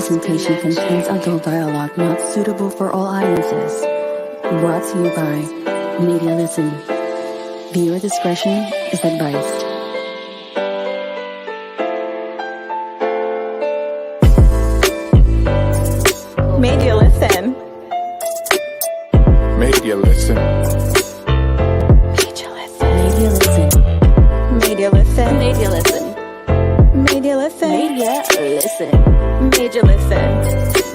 presentation contains adult dialogue not suitable for all audiences. Brought to you by Media Listen. Viewer discretion is advised. Media Listen. Media Listen. Media Listen. Media Listen. Media Listen. Media Listen. Media Listen. Media Listen.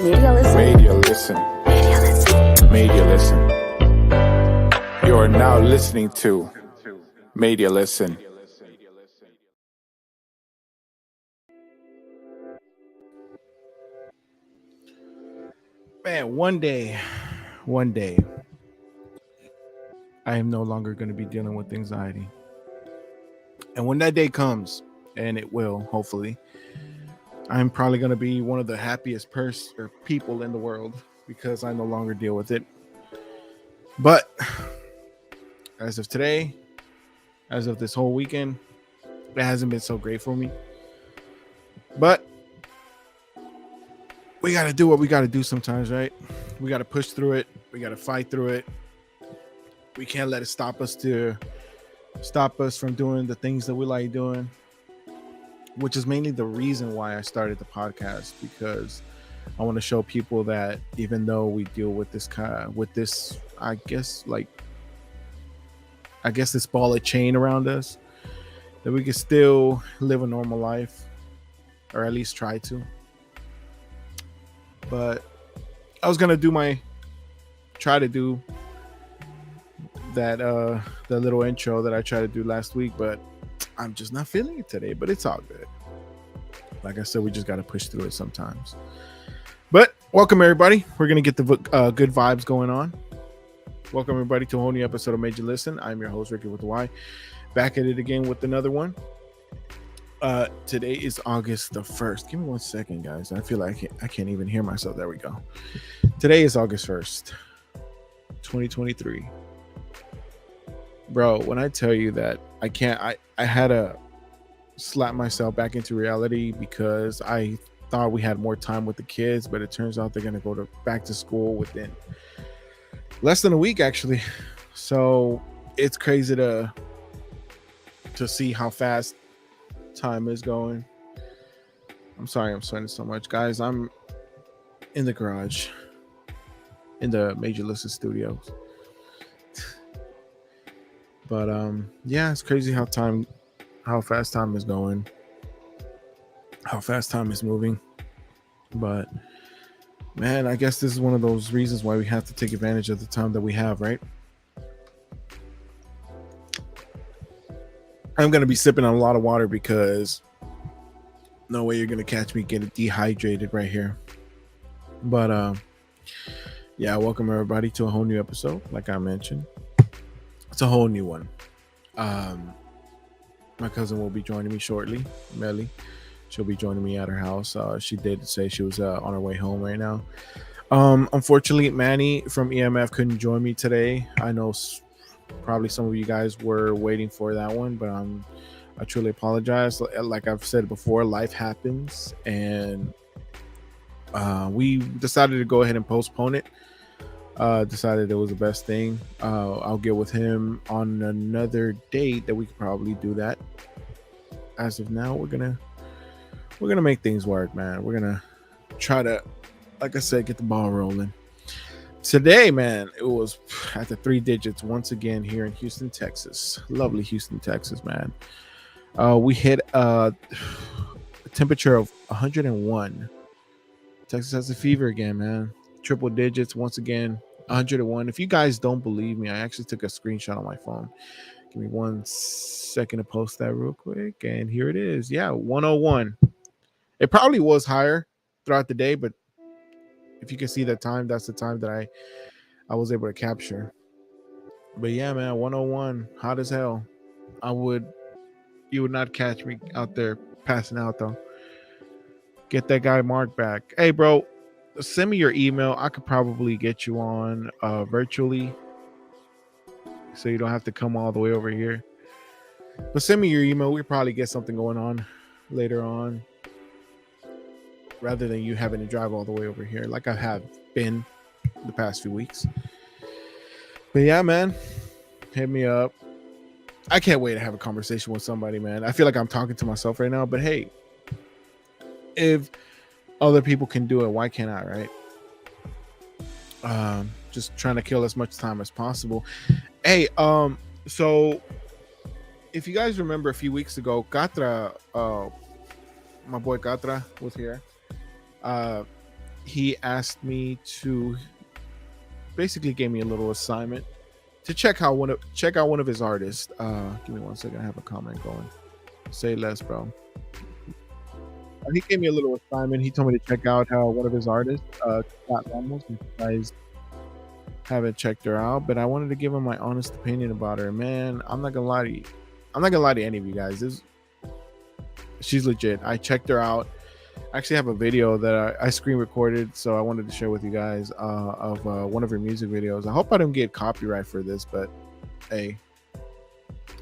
Media Listen. Media Listen. Media Listen. Media Listen. You are now listening to Media Listen. Man, one day, I am no longer going to be dealing with anxiety. And when that day comes, and it will, hopefully, I'm probably going to be one of the happiest people in the world because I no longer deal with it. But as of today, as of this whole weekend, it hasn't been so great for me. But we got to do what we got to do sometimes, right? We got to push through it. We got to fight through it. We can't let it stop us from doing the things that we like doing, which is mainly the reason why I started the podcast, because I want to show people that even though we deal with this I guess this ball of chain around us, that we can still live a normal life, or at least try to. But I was gonna try to do that little intro that I tried to do last week, but I'm just not feeling it today. But it's all good. Like I said, we just gotta push through it sometimes. But welcome everybody. We're gonna get the good vibes going on. Welcome everybody to a whole new episode of Media Listen. I'm your host Ricky with the Y, back at it again with another one. Today is August the 1st. Give me 1 second, guys. I feel like I can't even hear myself. There we go. Today is August 1st, 2023. Bro, when I tell you that I had to slap myself back into reality because I thought we had more time with the kids, but it turns out they're going to go back to school within less than a week, actually. So it's crazy to see how fast time is going. I'm sorry I'm sweating so much, guys. I'm in the garage in the Media Listen studios. But yeah, it's crazy how fast time is going, how fast time is moving. But man, I guess this is one of those reasons why we have to take advantage of the time that we have, right? I'm going to be sipping on a lot of water because no way you're going to catch me getting dehydrated right here. But yeah, welcome everybody to a whole new episode. Like I mentioned, it's a whole new one. My cousin will be joining me shortly, Melly. She'll be joining me at her house. She did say she was on her way home right now. Unfortunately, Manny from EMF couldn't join me today. I know probably some of you guys were waiting for that one, but I truly apologize. Like I've said before, life happens, and we decided to go ahead and postpone it. Decided it was the best thing. I'll get with him on another date that we could probably do that. As of now, we're gonna make things work, man. We're gonna try to, like I said, get the ball rolling. Today, man, it was at the 3 digits once again here in Houston, Texas. Lovely Houston, Texas, man. We hit a temperature of 101. Texas has a fever again, man. Triple digits once again, 101. If you guys don't believe me, I actually took a screenshot on my phone. Give me 1 second to post that real quick, and here it is. Yeah, 101. It probably was higher throughout the day, but if you can see that time, that's the time that I was able to capture. But yeah, man, 101, hot as hell. You would not catch me out there passing out though. Get that guy Mark back. Hey, bro, send me your email. I could probably get you on virtually, so you don't have to come all the way over here. But send me your email. We'll probably get something going on later on. rather than you having to drive all the way over here, like I have been the past few weeks. But yeah, man, hit me up. I can't wait to have a conversation with somebody, man. I feel like I'm talking to myself right now, but hey, if other people can do it, why can't I, right? Just trying to kill as much time as possible. Hey, so if you guys remember a few weeks ago, Katra, my boy Katra was here. He asked me to basically gave me a little assignment to check out one of his artists. Give me 1 second. I have a comment going. Say less, bro. He gave me a little assignment. He told me to check out one of his artists, Scott Ramos. If you guys haven't checked her out, but I wanted to give him my honest opinion about her. Man, I'm not gonna lie to you. I'm not gonna lie to any of you guys. She's legit. I checked her out. I actually have a video that I screen recorded, so I wanted to share with you guys of one of her music videos. I hope I don't get copyright for this, but hey,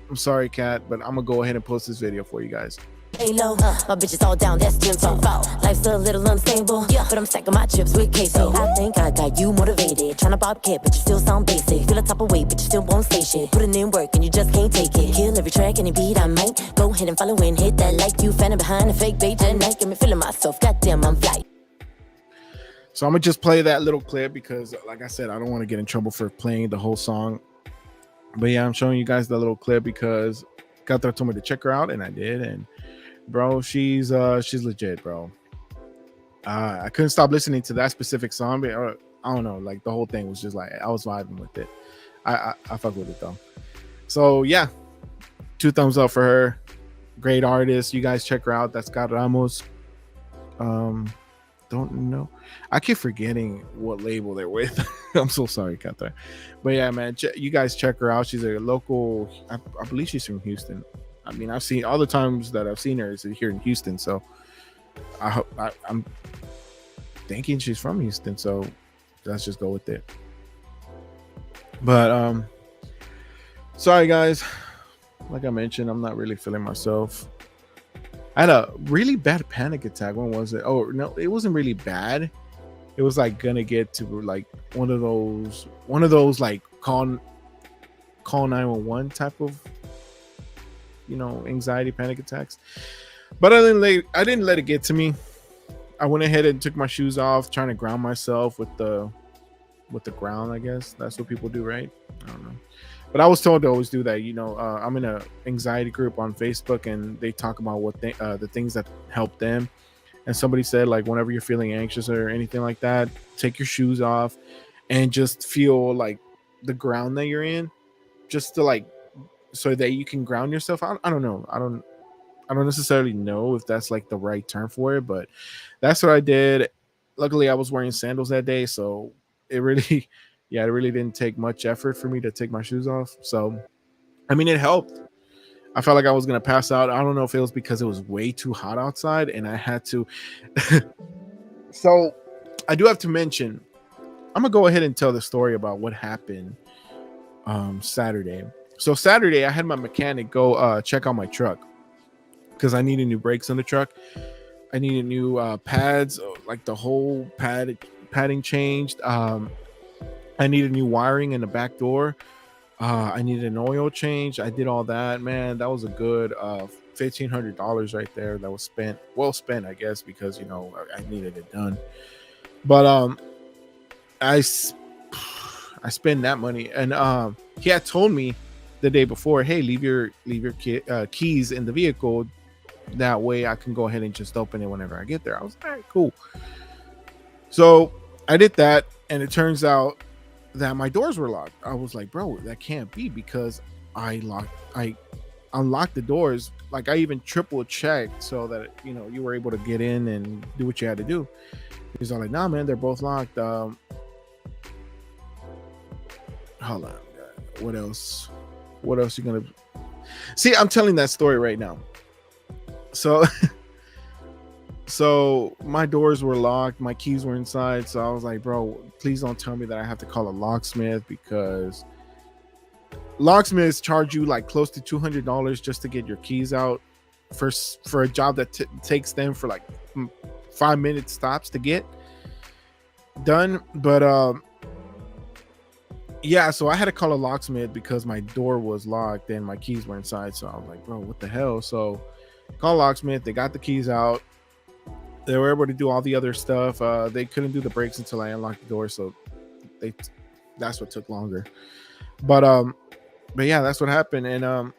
I'm sorry, Kat, but I'm gonna go ahead and post this video for you guys. Hey, low, my bitch is all down, that's Jim's fault. Life's a little unstable, but I'm stacking my chips with queso. I think I got you motivated, tryna bob kid, but you still sound basic. Feel a type of weight, but you still won't say shit. Putting in work and you just can't take it. Kill every track, any beat I might. Go ahead and follow and hit that like. You fanning behind a fake page at night, get me feeling myself. Goddamn, I'm fly. So I'm gonna just play that little clip because, like I said, I don't want to get in trouble for playing the whole song. But yeah, I'm showing you guys the little clip because Katra told me to check her out, and I did. And bro, she's legit, bro. I couldn't stop listening to that specific song, but I don't know, like the whole thing was just like I was vibing with it. I fuck with it though. So yeah, 2 thumbs up for her. Great artist. You guys check her out. That's Scott Ramos. Don't know. I keep forgetting what label they're with. I'm so sorry, Katra. But yeah, man, you guys check her out. She's a local. I believe she's from Houston. I mean, I've seen all the times that I've seen her is here in Houston. So I'm thinking she's from Houston. So let's just go with it. But sorry guys. Like I mentioned, I'm not really feeling myself. I had a really bad panic attack. When was it? Oh no, it wasn't really bad. It was like gonna get to like one of those like call 911 type of, you know, anxiety panic attacks. But I didn't let it get to me. I went ahead and took my shoes off, trying to ground myself with the ground. I guess that's what people do, right? I don't know. But I was told to always do that. You know, I'm in a anxiety group on Facebook, and they talk about the things that help them. And somebody said, like, whenever you're feeling anxious or anything like that, take your shoes off and just feel like the ground that you're in, just to like, so that you can ground yourself. I don't know. I don't necessarily know if that's like the right term for it, but that's what I did. Luckily, I was wearing sandals that day, so it really didn't take much effort for me to take my shoes off. So, I mean, it helped. I felt like I was going to pass out. I don't know if it was because it was way too hot outside and I had to. So, I do have to mention, I'm going to go ahead and tell the story about what happened Saturday. So, Saturday, I had my mechanic go check out my truck because I needed new brakes on the truck. I needed new pads, like the whole padding changed. I needed new wiring in the back door. I needed an oil change. I did all that, man. That was a good $1,500 right there. That was well spent, I guess, because, you know, I needed it done. But I spent that money, and he had told me the day before, hey, leave your keys in the vehicle. That way I can go ahead and just open it whenever I get there. I was like, all right, cool. So I did that, and it turns out that my doors were locked. I was like, bro, that can't be, because I unlocked the doors. Like, I even triple checked so that, you know, you were able to get in and do what you had to do. He's all like, nah, man, they're both locked. Hold on. What else you gonna see? I'm telling that story right now. So my doors were locked, my keys were inside. So I was like, bro, please don't tell me that I have to call a locksmith, because locksmiths charge you like close to $200 just to get your keys out for a job that takes them for like 5-minute stops to get done. But yeah, so I had to call a locksmith because my door was locked and my keys were inside. So I was like, bro, what the hell? So call locksmith. They got the keys out. They were able to do all the other stuff. They couldn't do the brakes until I unlocked the door, so that's what took longer. But yeah, that's what happened. And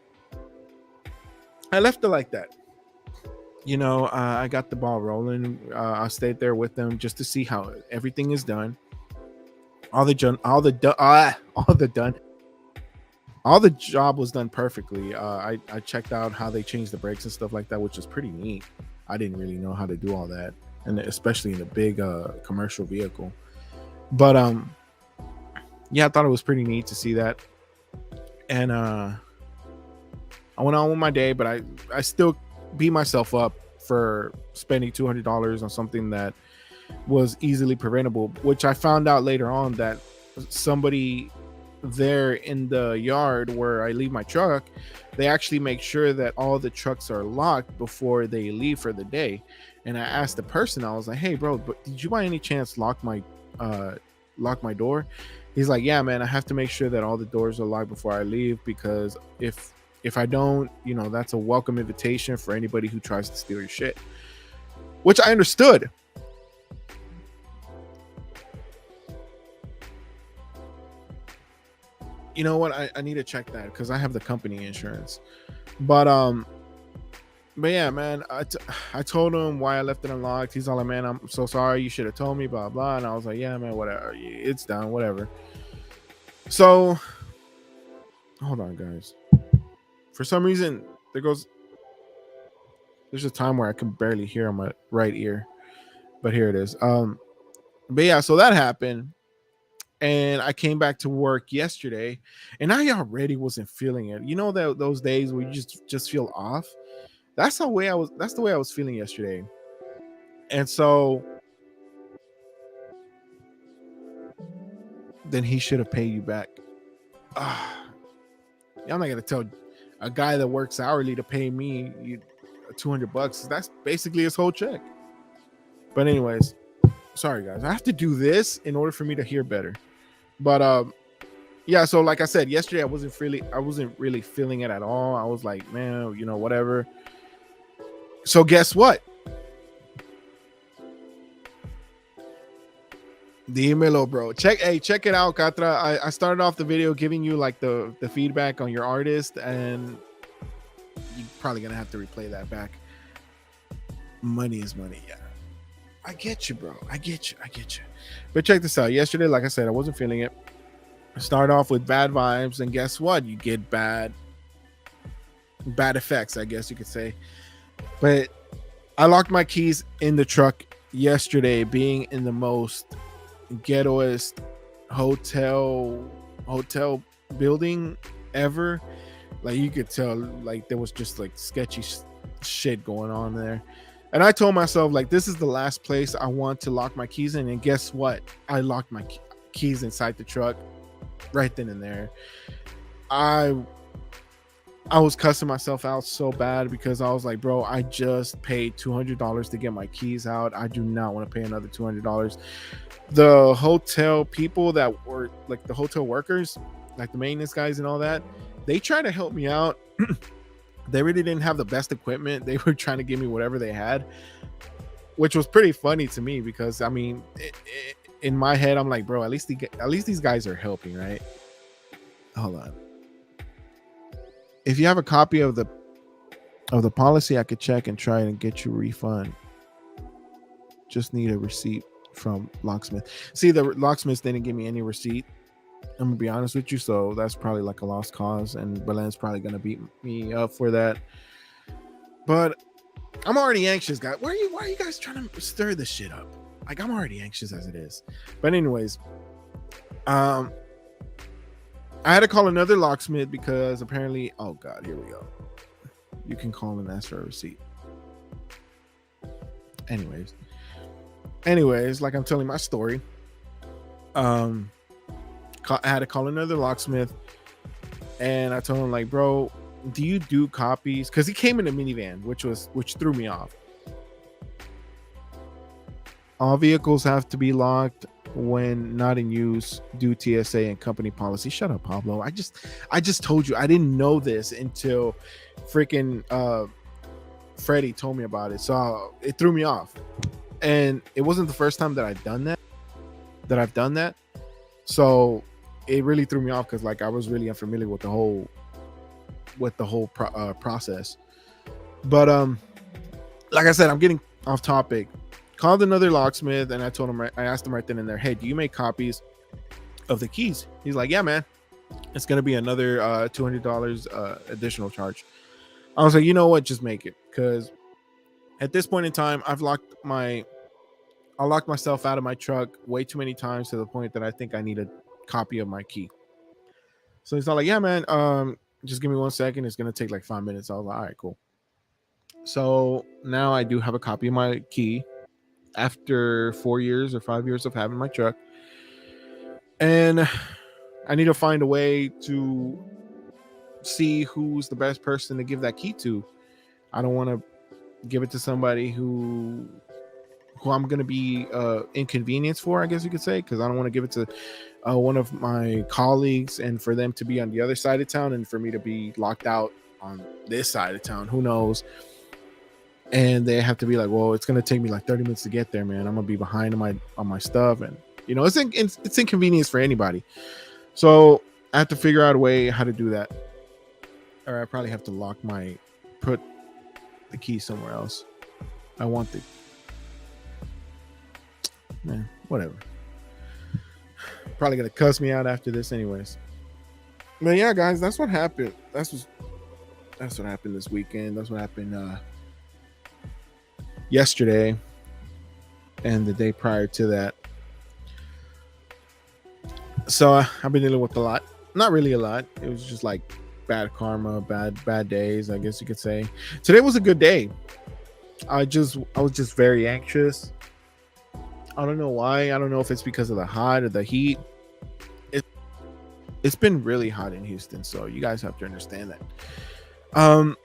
I left it like that. I got the ball rolling. I stayed there with them just to see how everything is done. All the job was done perfectly. I checked out how they changed the brakes and stuff like that, which is pretty neat. I didn't really know how to do all that, and especially in a big commercial vehicle. But yeah, I thought it was pretty neat to see that. And I went on with my day, but I still beat myself up for spending $200 on something that was easily preventable, which I found out later on that somebody there in the yard where I leave my truck, they actually make sure that all the trucks are locked before they leave for the day. And I asked the person, I was like, hey bro, but did you by any chance lock my door? He's like, yeah man, I have to make sure that all the doors are locked before I leave, because if I don't, that's a welcome invitation for anybody who tries to steal your shit, which I understood. You know what? I need to check that because I have the company insurance. But yeah, man, I told him why I left it unlocked. He's all like, man, I'm so sorry. You should have told me, blah, blah. And I was like, yeah, man, whatever. It's done, whatever. So, hold on, guys. For some reason, there's a time where I can barely hear on my right ear. But here it is. But yeah, so that happened. And I came back to work yesterday, and I already wasn't feeling it. You know that those days where you just feel off. That's the way I was feeling yesterday. And so then he should have paid you back. I'm not gonna tell a guy that works hourly to pay me $200. That's basically his whole check. But anyways, sorry guys, I have to do this in order for me to hear better. But yeah, so like I said, yesterday I wasn't really feeling it at all. I was like, man, whatever. So guess what? Dímelo, bro. Check it out, Catra. I started off the video giving you like the feedback on your artist, and you're probably gonna have to replay that back. Money is money, yeah. I get you, bro. I get you. But check this out. Yesterday, like I said, I wasn't feeling it. I start off with bad vibes, and guess what? You get bad effects, I guess you could say. But I locked my keys in the truck yesterday, being in the most ghettoest hotel building ever. Like you could tell, like there was just like sketchy shit going on there. And I told myself, like, this is the last place I want to lock my keys in. And guess what? I locked my keys inside the truck right then and there. I was cussing myself out so bad because I was like, bro, I just paid $200 to get my keys out. I do not want to pay another $200. The hotel people that were like the hotel workers, like the maintenance guys and all that, they tried to help me out. They really didn't have the best equipment. They were trying to give me whatever they had, which was pretty funny to me because, I mean, in my head, I'm like, bro, at least these guys are helping, right? Hold on. If you have a copy of the policy, I could check and try and get you a refund. Just need a receipt from locksmith. See, the locksmiths didn't give me any receipt. I'm gonna be honest with you, so that's probably like a lost cause, and Belen's probably gonna beat me up for that. But I'm already anxious, guys. Why are you guys trying to stir this shit up? Like, I'm already anxious as it is. But anyways, I had to call another locksmith because apparently, oh god, here we go. You can call and ask for a receipt. Anyways, like I'm telling my story. I had to call another locksmith, and I told him, like, bro, do you do copies? Because he came in a minivan, which threw me off. All vehicles have to be locked when not in use due TSA and company policy. Shut up, Pablo. I just told you I didn't know this until freaking Freddie told me about it. So it threw me off. And it wasn't the first time that I've done that. So it really threw me off because like I was really unfamiliar with the whole process. But like I said, I'm getting off topic. Called another locksmith and I told him, I asked him right then and there, hey, do you make copies of the keys? He's like, yeah, man, it's gonna be another $200 additional charge. I was like, you know what, just make it, because at this point in time I locked myself out of my truck way too many times to the point that I think I need a copy of my key. So he's not like, yeah, man, just give me 1 second, it's gonna take like 5 minutes. I was like, all right, cool. So now I do have a copy of my key after 4 years or 5 years of having my truck, and I need to find a way to see who's the best person to give that key to. I don't want to give it to somebody who I'm going to be inconvenienced for, I guess you could say, because I don't want to give it to one of my colleagues and for them to be on the other side of town and for me to be locked out on this side of town. Who knows? And they have to be like, well, it's going to take me like 30 minutes to get there, man. I'm going to be behind on my stuff. And, you know, it's inconvenience for anybody. So I have to figure out a way how to do that. Or I probably have to put the key somewhere else. I want the, man, whatever. Probably going to cuss me out after this anyways. But yeah, guys, that's what happened. That's what happened this weekend. That's what happened yesterday and the day prior to that. So I've been dealing with a lot. Not really a lot. It was just like bad karma, bad days, I guess you could say. Today was a good day. I was just very anxious. I don't know why. I don't know if it's because of the hot or the heat. It's been really hot in Houston, so you guys have to understand that.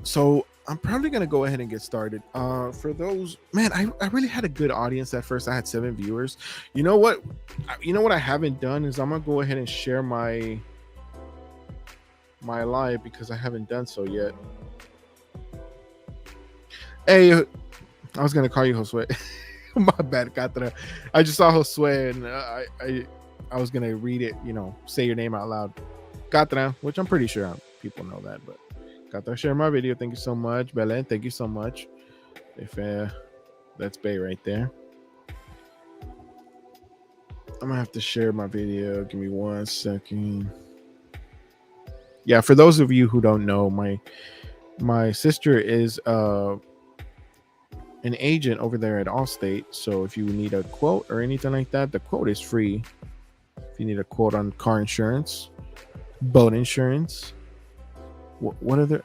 So I'm probably gonna go ahead and get started. For those, man, I really had a good audience at first. I had 7 viewers. You know what I haven't done is I'm gonna go ahead and share my live because I haven't done so yet. Hey, I was gonna call you Josue. My bad, Catra. I just saw Josue and I was gonna read it, you know, say your name out loud, Catra, which I'm pretty sure people know that, but Catra, share my video. Thank you so much. Belen, thank you so much. If that's Bay right there. I'm gonna have to share my video. Give me 1 second. Yeah, for those of you who don't know, my sister is an agent over there at Allstate. So if you need a quote or anything like that, the quote is free. If you need a quote on car insurance, boat insurance, what other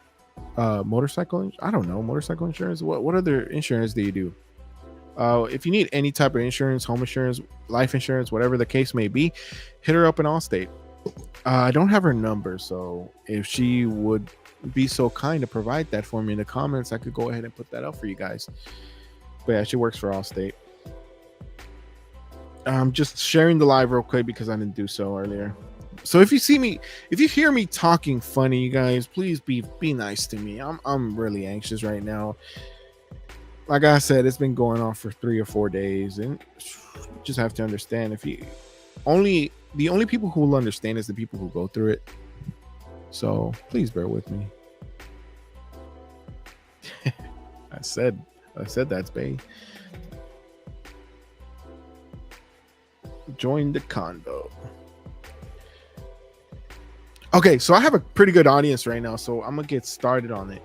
motorcycle? I don't know, motorcycle insurance. What other insurance do you do? If you need any type of insurance, home insurance, life insurance, whatever the case may be, hit her up in Allstate. I don't have her number, so if she would be so kind to provide that for me in the comments, I could go ahead and put that up for you guys. But yeah, she works for Allstate. I'm just sharing the live real quick because I didn't do so earlier. So if you hear me talking funny, you guys, please be nice to me. I'm really anxious right now. Like I said, it's been going on for 3 or 4 days, and you just have to understand, the only people who will understand is the people who go through it. So please bear with me. I said that's Bay. Join the convo. Okay, so I have a pretty good audience right now, so I'm gonna get started on it.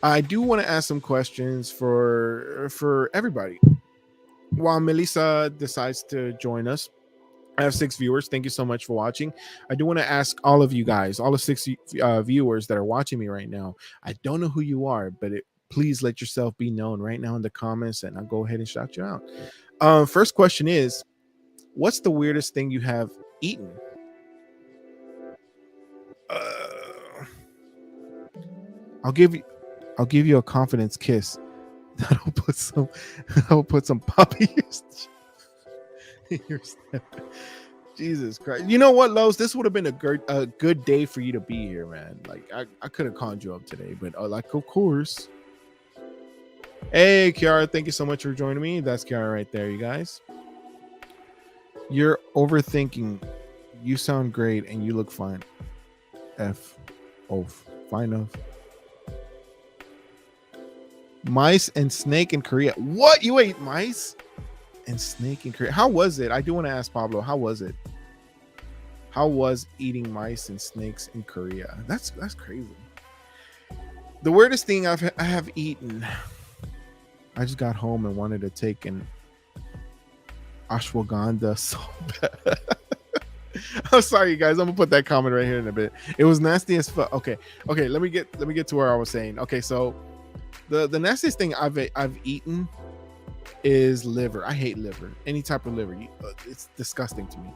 I do want to ask some questions for everybody. While Melissa decides to join us, I have 6 viewers. Thank you so much for watching. I do want to ask all of you guys, all the 6 viewers that are watching me right now. I don't know who you are, but please let yourself be known right now in the comments, and I'll go ahead and shout you out. First question is, what's the weirdest thing you have eaten? I'll give you a confidence kiss. I'll put some puppy in your step. Jesus Christ. You know what, Lowe's? This would have been a good day for you to be here, man. Like, I could have called you up today, but like, of course. Hey, Kiara, thank you so much for joining me. That's Kiara right there, you guys. You're overthinking. You sound great and you look fine. Fine enough. Mice and snake in Korea. What? You ate mice and snake in Korea? How was it? I do want to ask Pablo, how was it? How was eating mice and snakes in Korea? That's crazy. The weirdest thing I have eaten. I just got home and wanted to take an ashwagandha so bad. I'm sorry, you guys. I'm gonna put that comment right here in a bit. It was nasty as fuck. Okay. Let me get to where I was saying. Okay, so the nastiest thing I've eaten is liver. I hate liver. Any type of liver. It's disgusting to me.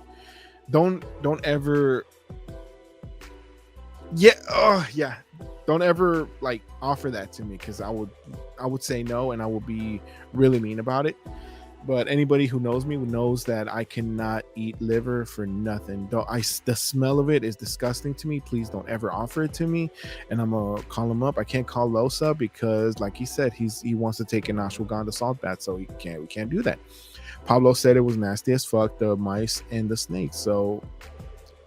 Don't ever. Yeah. Don't ever like offer that to me, because I would say no, and I will be really mean about it. But anybody who knows me knows that I cannot eat liver for nothing. The smell of it is disgusting to me. Please don't ever offer it to me, and I'm gonna call him up. I can't call Losa because, like he said, he wants to take an ashwagandha salt bath, so we can't do that. Pablo said it was nasty as fuck, the mice and the snakes. So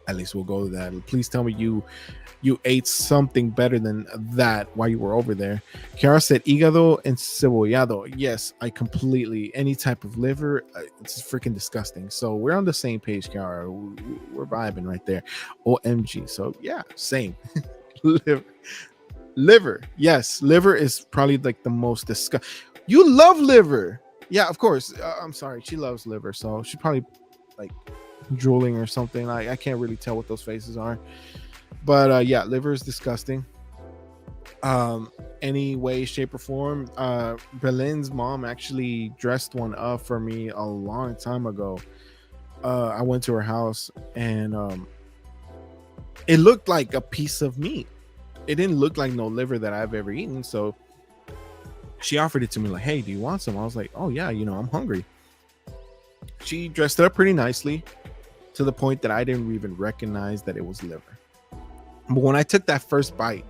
at least we'll go with that. Please tell me you ate something better than that while you were over there. Kiara said hígado encebollado. Yes, I completely, any type of liver, it's freaking disgusting. So we're on the same page, Kiara. We're vibing right there. OMG. So yeah, same. Liver. Yes, liver is probably like the most disgusting. You love liver. Yeah, of course. I'm sorry. She loves liver. So she probably like drooling or something. I can't really tell what those faces are. But yeah, liver is disgusting. Any way, shape, or form. Berlin's mom actually dressed one up for me a long time ago. I went to her house and it looked like a piece of meat. It didn't look like no liver that I've ever eaten. So she offered it to me like, hey, do you want some? I was like, oh yeah, I'm hungry. She dressed it up pretty nicely to the point that I didn't even recognize that it was liver. But when I took that first bite,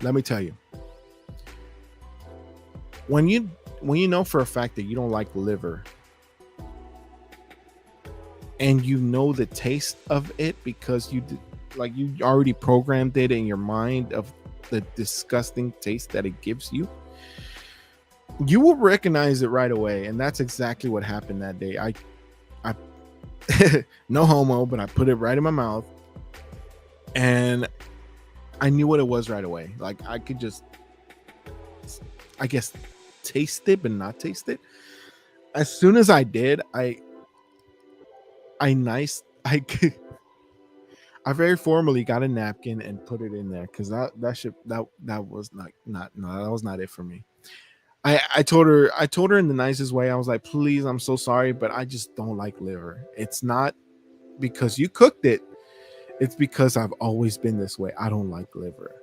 let me tell you, when you know for a fact that you don't like liver, and you know the taste of it because you already programmed it in your mind of the disgusting taste that it gives you, you will recognize it right away. And that's exactly what happened that day. I no homo, but I put it right in my mouth and I knew what it was right away. Like I could just, I guess, taste it, but not taste it. As soon as I did, I very formally got a napkin and put it in there, because that was that was not it for me. I told her in the nicest way. I was like, please, I'm so sorry, but I just don't like liver. It's not because you cooked it. It's because I've always been this way. I don't like liver.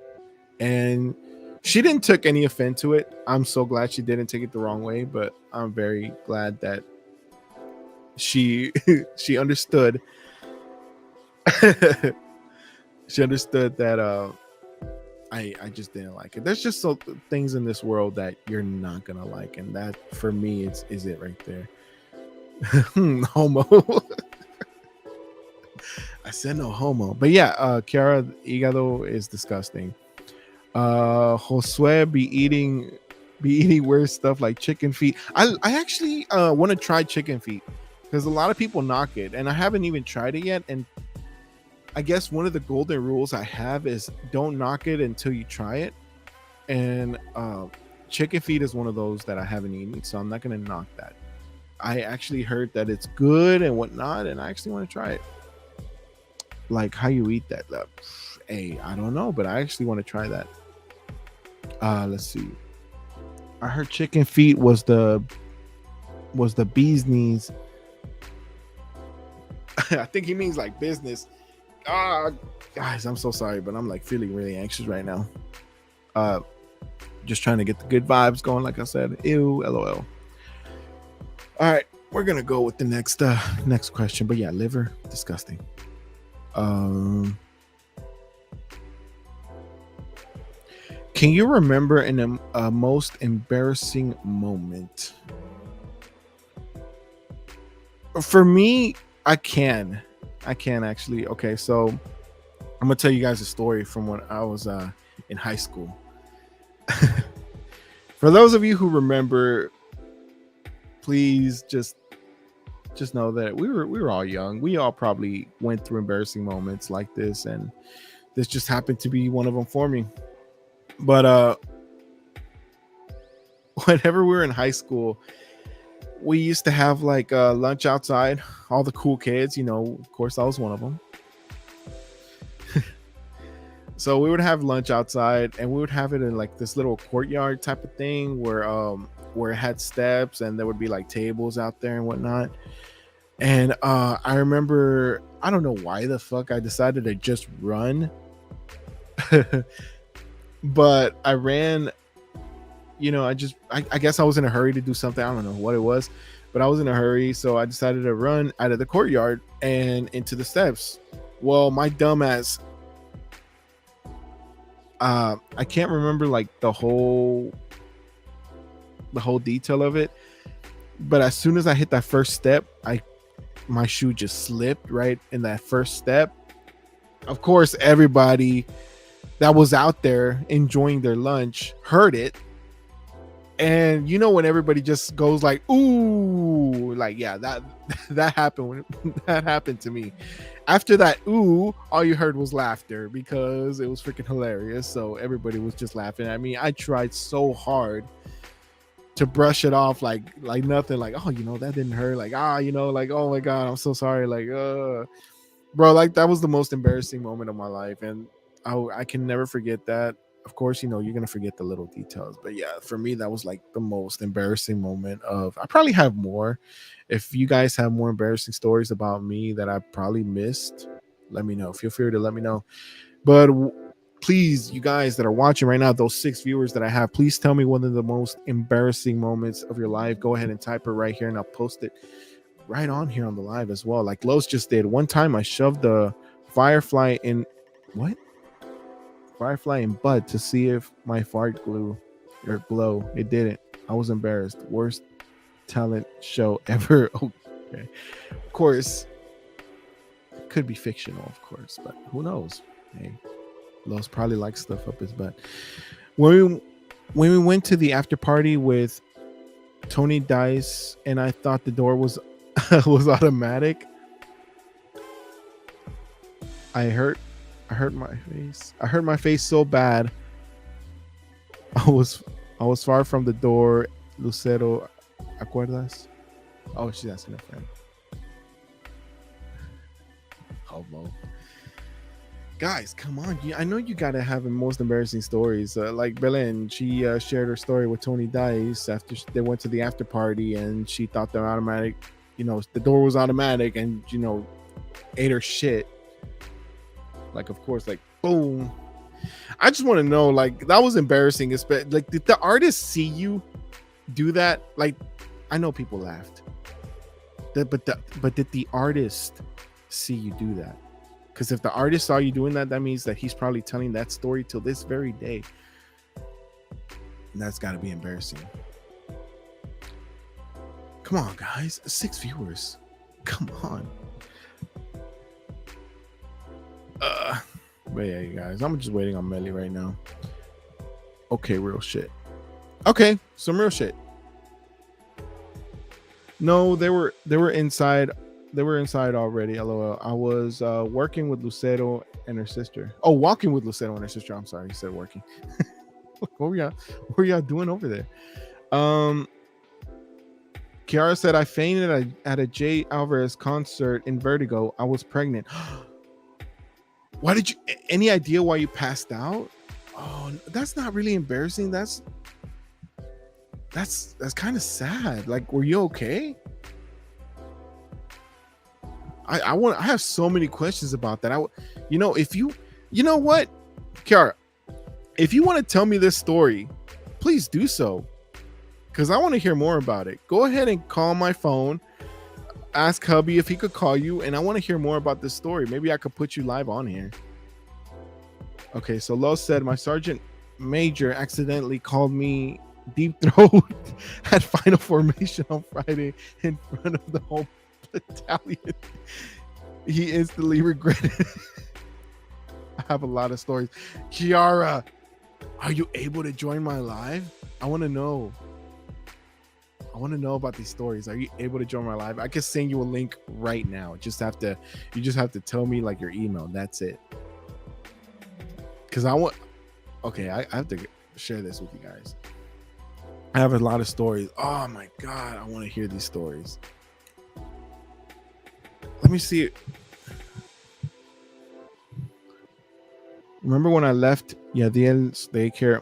And she didn't take any offense to it. I'm so glad she didn't take it the wrong way, but I'm very glad that she understood. She understood that I just didn't like it. There's just so things in this world that you're not gonna like, and that for me is it right there. Homo. I said no homo, but yeah, Kiara, hígado is disgusting. Josue be eating weird stuff like chicken feet. I actually want to try chicken feet because a lot of people knock it, and I haven't even tried it yet. And I guess one of the golden rules I have is don't knock it until you try it. And chicken feet is one of those that I haven't eaten, so I'm not going to knock that. I actually heard that it's good and whatnot, and I actually want to try it. Like how you eat that. Hey, I don't know, but I actually want to try that. Let's see. I heard chicken feet was the bee's knees. I think he means like business. Guys, I'm so sorry, but I'm like feeling really anxious right now. Just trying to get the good vibes going, like I said. Ew, lol. All right, we're gonna go with the next question. But yeah, liver, disgusting. Can you remember a most embarrassing moment? For me, I can actually. Okay, so I'm gonna tell you guys a story from when I was in high school. For those of you who remember, please just know that we were all young. We all probably went through embarrassing moments like this, and this just happened to be one of them for me. But whenever we were in high school, we used to have like lunch outside. All the cool kids, you know, of course I was one of them. So we would have lunch outside, and we would have it in like this little courtyard type of thing where it had steps, and there would be like tables out there and whatnot. And I remember, I don't know why the fuck I decided to just run. But I ran, you know, I guess I was in a hurry to do something. I don't know what it was, but I was in a hurry. So I decided to run out of the courtyard and into the steps. Well, my dumbass, I can't remember like the whole detail of it, but as soon as I hit that first step, my shoe just slipped right in that first step. Of course, everybody that was out there enjoying their lunch heard it. And you know, when everybody just goes like, ooh, like, yeah, that happened when that happened to me. After that, ooh, all you heard was laughter because it was freaking hilarious. So everybody was just laughing at me. I tried so hard to brush it off like nothing, like, oh, you know, that didn't hurt, like, you know, like, oh my god, I'm so sorry, like, bro, like that was the most embarrassing moment of my life, and I can never forget that. Of course, you know, you're gonna forget the little details, but yeah, for me, that was like the most embarrassing moment of. I probably have more. If you guys have more embarrassing stories about me that I probably missed, let me know. Feel free to let me know. But please, you guys that are watching right now, those 6 viewers that I have, please tell me one of the most embarrassing moments of your life. Go ahead and type it right here, and I'll post it right on here on the live as well, like Los just did. One time I shoved the firefly in bud to see if my fart glue or glow. It didn't. I was embarrassed. Worst talent show ever. Okay, of course, it could be fictional, of course, but who knows? Hey, Los probably likes stuff up his butt. When we went to the after party with Tony Dice, and I thought the door was was automatic. I hurt my face. I hurt my face so bad. I was far from the door. Lucero, ¿acuerdas? Oh, she's asking a friend. Homo. Guys, come on. I know you gotta have the most embarrassing stories. Like Belen, she shared her story with Tony Dice after they went to the after party, and she thought the automatic, you know, the door was automatic, and you know, ate her shit. Like, of course, like, boom. I just want to know, like, that was embarrassing. Like, did the artist see you do that? Like, I know people laughed, but did the artist see you do that? Because if the artist saw you doing that, that means that he's probably telling that story till this very day. And that's got to be embarrassing. Come on, guys. 6 viewers. Come on. But yeah, you guys, I'm just waiting on Melly right now. Okay, real shit. Okay, some real shit. No, they were inside. They were inside already. LOL. I was working with Lucero and her sister. Oh, walking with Lucero and her sister. I'm sorry, you said working. What were y'all doing over there? Kiara said I fainted at a Jay Alvarez concert in Vertigo. I was pregnant. Why did you? Any idea why you passed out? Oh, that's not really embarrassing. That's kind of sad. Like, were you okay? I have so many questions about that. You know what, Kiara, if you want to tell me this story, please do so, because I want to hear more about it. Go ahead and call my phone. Ask hubby if he could call you, and I want to hear more about this story. Maybe I could put you live on here. Okay, so Lo said my sergeant major accidentally called me deep throat at final formation on Friday in front of the whole battalion. He instantly regretted it. I have a lot of stories. Kiara, are you able to join my live? I want to know. I want to know about these stories. Are you able to join my live? I can send you a link right now. You just have to tell me like your email. That's it. Because I have to share this with you guys. I have a lot of stories. Oh my God. I want to hear these stories. Let me see. Remember when I left Yadiel's daycare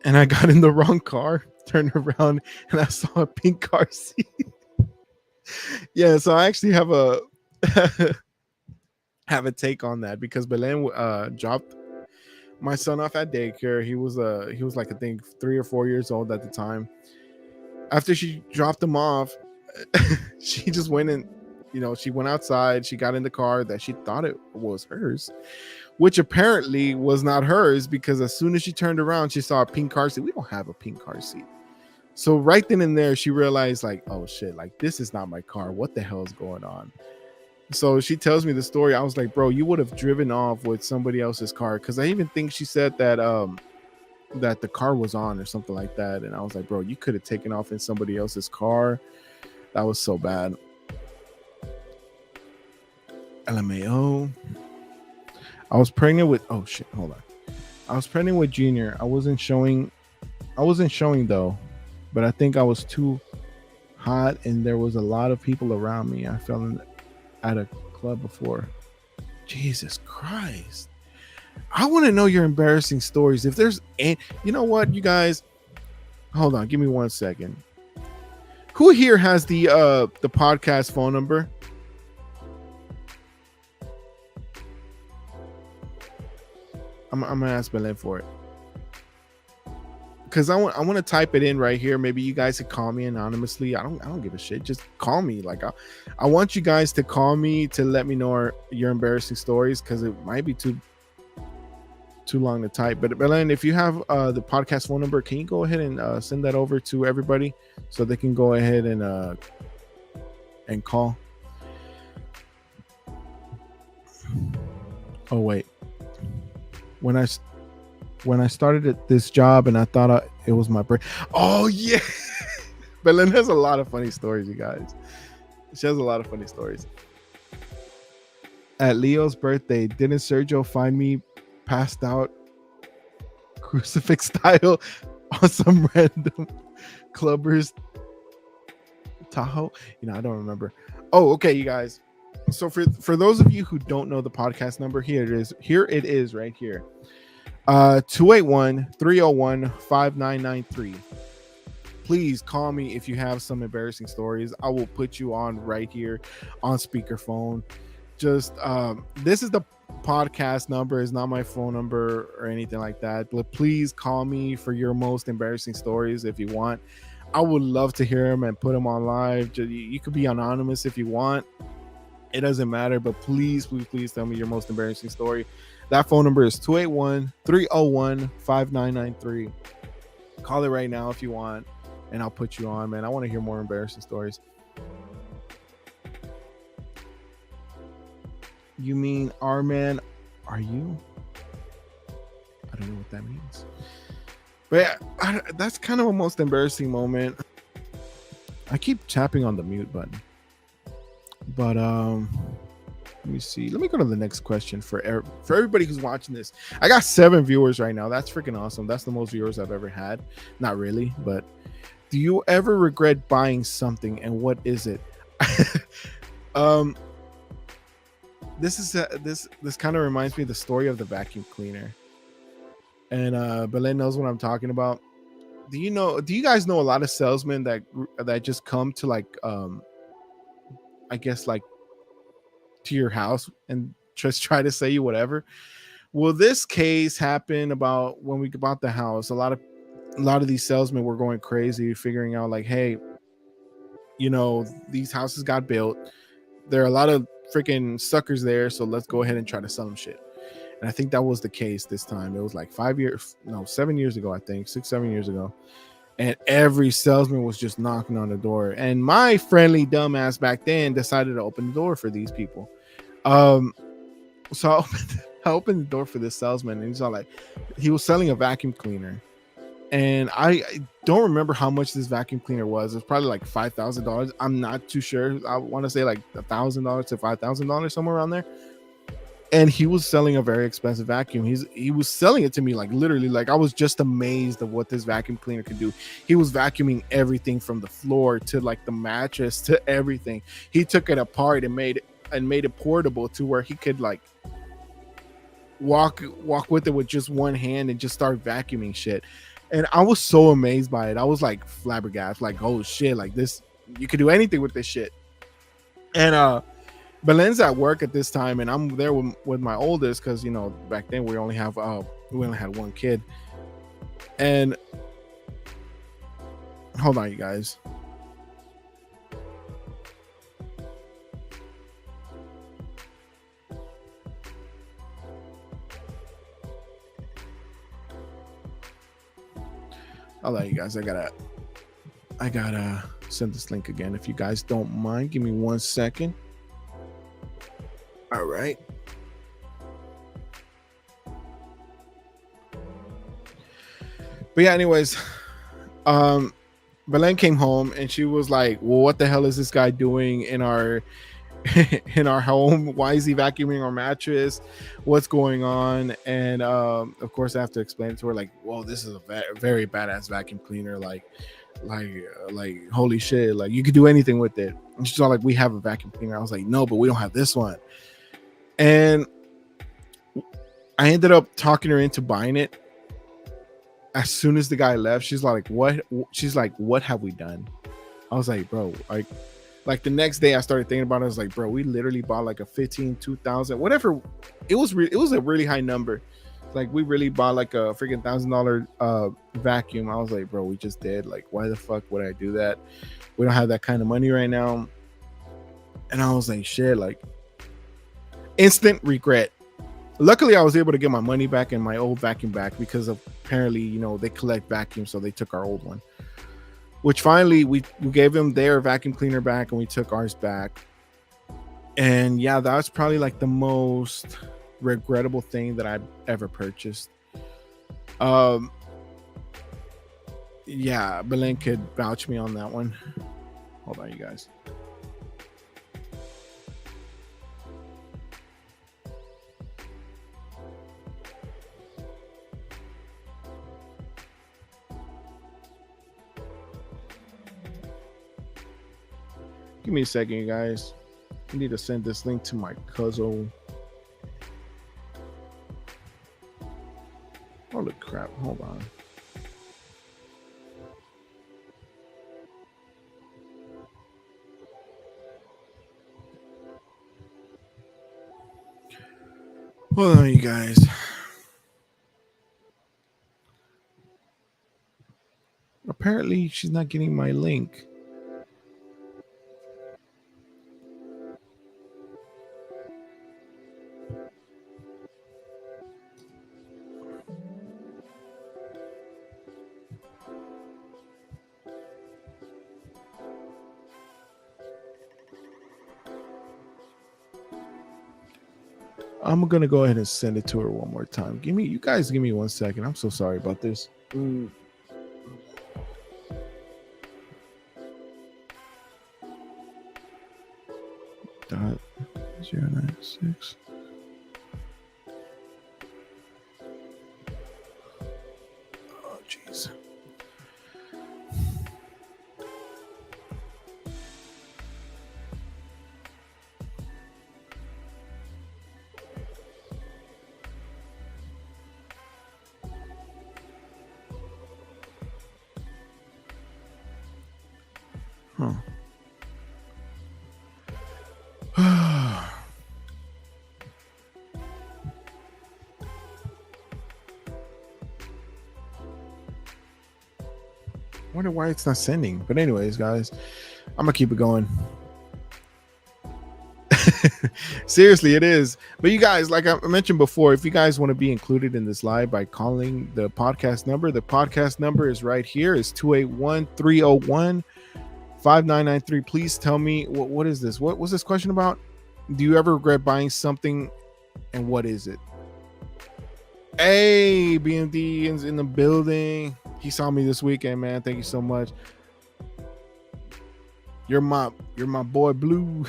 and I got in the wrong car, turned around, and I saw a pink car seat? Yeah, so I actually have a take on that, because Belen dropped my son off at daycare. He was like, I think 3 or 4 years old at the time. After she dropped him off, she just went and, she went outside. She got in the car that she thought it was hers, which apparently was not hers, because as soon as she turned around, she saw a pink car seat. We don't have a pink car seat. So right then and there, she realized, like, oh shit, like, this is not my car. What the hell is going on? So she tells me the story. I was like, bro, you would have driven off with somebody else's car. Because I even think she said that that the car was on or something like that. And I was like, bro, you could have taken off in somebody else's car. That was so bad. LMAO. I was pregnant with, oh shit, hold on. I was pregnant with Junior. I wasn't showing though, but I think I was too hot and there was a lot of people around me. I fell in at a club before. Jesus Christ. I want to know your embarrassing stories. If there's any, you know what, you guys, hold on, give me 1 second. Who here has the podcast phone number? I'm gonna ask Belen for it, because I want to type it in right here. Maybe you guys could call me anonymously. I don't give a shit. Just call me. Like, I want you guys to call me to let me know your embarrassing stories, because it might be too long to type. But Belen, if you have the podcast phone number, can you go ahead and send that over to everybody so they can go ahead and call? Oh wait. When I started at this job and I thought it was my birthday. Oh yeah. Belen has a lot of funny stories, you guys. She has a lot of funny stories. At Leo's birthday, didn't Sergio find me passed out crucifix style on some random clubbers Tahoe? I don't remember. Oh, okay, you guys. So for those of you who don't know the podcast number, here it is right here. 281-301-5993. Please call me if you have some embarrassing stories. I will put you on right here on speakerphone. Just this is the podcast number. It's not my phone number or anything like that. But please call me for your most embarrassing stories if you want. I would love to hear them and put them on live. You could be anonymous if you want. It doesn't matter, but please tell me your most embarrassing story. That phone number is 281-301-5993. Call it right now if you want, and I'll put you on, man. I want to hear more embarrassing stories. You mean our man? Are you? I don't know what that means. But yeah, that's kind of a most embarrassing moment. I keep tapping on the mute button. But let me see. Let me go to the next question for everybody who's watching this. I got 7 viewers right now. That's freaking awesome. That's the most viewers I've ever had. Not really, but do you ever regret buying something, and what is it? This kind of reminds me of the story of the vacuum cleaner. And Belen knows what I'm talking about. Do you guys know a lot of salesmen that just come to like I guess like to your house and just try to say you whatever? Well, this case happened about when we bought the house. A lot of these salesmen were going crazy, figuring out like, hey, these houses got built. There are a lot of freaking suckers there, so let's go ahead and try to sell them shit. And I think that was the case this time. It was like 7 years ago, I think 6-7 years ago. And every salesman was just knocking on the door. And my friendly dumbass back then decided to open the door for these people. So I opened the door for this salesman, and he's all like, he was selling a vacuum cleaner. And I don't remember how much this vacuum cleaner was. It was probably like $5,000. I'm not too sure. I want to say like $1,000 to $5,000, somewhere around there. And he was selling a very expensive vacuum. He was selling it to me like literally, like I was just amazed of what this vacuum cleaner could do. He was vacuuming everything from the floor to like the mattress to everything. He took it apart and made it portable to where he could like walk with it with just one hand and just start vacuuming shit. And I was so amazed by it. I was like flabbergasted, like, oh shit, like this, you could do anything with this shit. And Belen's at work at this time, and I'm there with my oldest, because back then we only had one kid. And hold on, you guys. I'll let you guys. I gotta send this link again, if you guys don't mind. Give me 1 second. All right. But yeah, anyways, Belen came home and she was like, well, what the hell is this guy doing in our home? Why is he vacuuming our mattress? What's going on? And of course I have to explain it to her, like, whoa, this is a very badass vacuum cleaner, like holy shit, like you could do anything with it. And she's all like, we have a vacuum cleaner. I was like, no, but we don't have this one. And I ended up talking her into buying it. As soon as the guy left, she's like, what? She's like, what have we done? I was like, bro, like the next day I started thinking about it. I was like, bro, we literally bought like a 2,000, whatever. It was a really high number. Like we really bought like a freaking $1,000 vacuum. I was like, bro, we just did. Like, why the fuck would I do that? We don't have that kind of money right now. And I was like, shit, like instant regret. Luckily, I was able to get my money back and my old vacuum back, because apparently, they collect vacuums, so they took our old one. Which finally, we gave them their vacuum cleaner back, and we took ours back. And yeah, that was probably like the most regrettable thing that I've ever purchased. Yeah, Belen could vouch me on that one. Hold on, you guys. Give me a second, you guys. I need to send this link to my cousin. Holy crap, hold on. Hold on, you guys. Apparently, she's not getting my link. I'm gonna go ahead and send it to her one more time. You guys give me 1 second. I'm so sorry about this. .096. Oh jeez. Wonder why it's not sending. But anyways, guys, I'm gonna keep it going. Seriously, it is. But you guys, like I mentioned before, if you guys want to be included in this live by calling the podcast number is right here. It's 281-301-5993. Please tell me what is this? What was this question about? Do you ever regret buying something, and what is it? Hey, BMD is in the building. He saw me this weekend, man. Thank you so much. You're my boy Blue.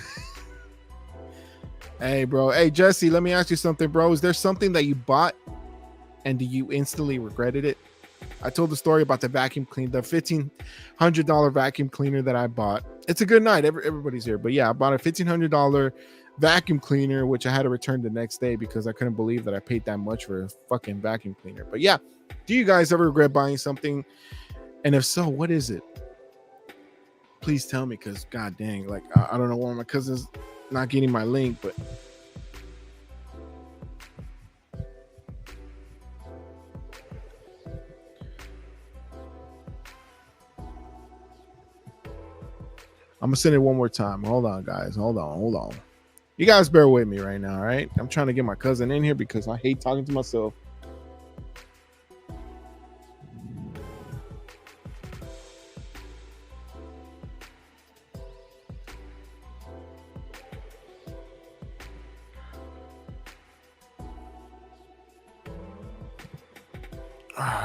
Hey, bro. Hey, Jesse, let me ask you something, bro. Is there something that you bought and you instantly regretted it? I told the story about the vacuum cleaner, the $1,500 vacuum cleaner that I bought. It's a good night. Everybody's here. But yeah, I bought a $1,500 vacuum cleaner, which I had to return the next day because I couldn't believe that I paid that much for a fucking vacuum cleaner. But yeah, do you guys ever regret buying something? And if so, what is it? Please tell me, because god dang, like I don't know why my cousin's not getting my link, but I'm gonna send it one more time. Hold on, guys. Hold on. You guys bear with me right now, all right? I'm trying to get my cousin in here because I hate talking to myself.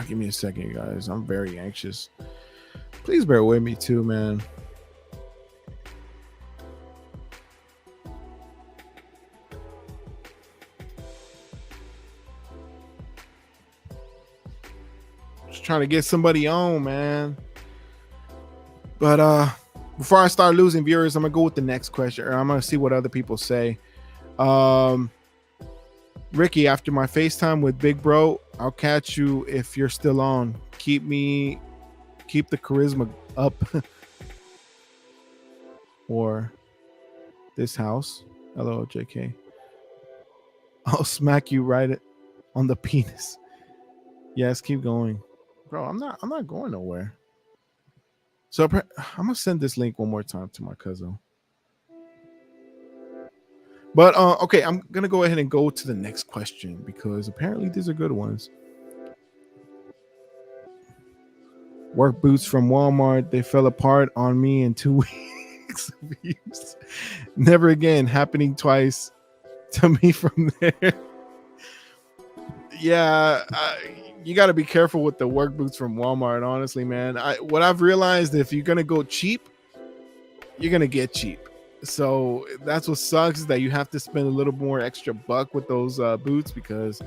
Give me a second, guys. I'm very anxious. Please bear with me too, man. Just trying to get somebody on, man. But before I start losing viewers, I'm gonna go with the next question, or I'm gonna see what other people say. Ricky, after my FaceTime with Big Bro, I'll catch you if you're still on. Keep the charisma up. Or this house. Hello, JK. I'll smack you right on the penis. Yes, keep going. Bro, I'm not going nowhere. So I'm gonna send this link one more time to my cousin. But okay, I'm gonna go ahead and go to the next question because apparently these are good ones. Work boots from Walmart, they fell apart on me in 2 weeks of use. Never again, happening twice to me from there. Yeah, you got to be careful with the work boots from Walmart, honestly, man. What I've realized, if you're gonna go cheap, you're gonna get cheap. So that's what sucks, is that you have to spend a little more extra buck with those boots because,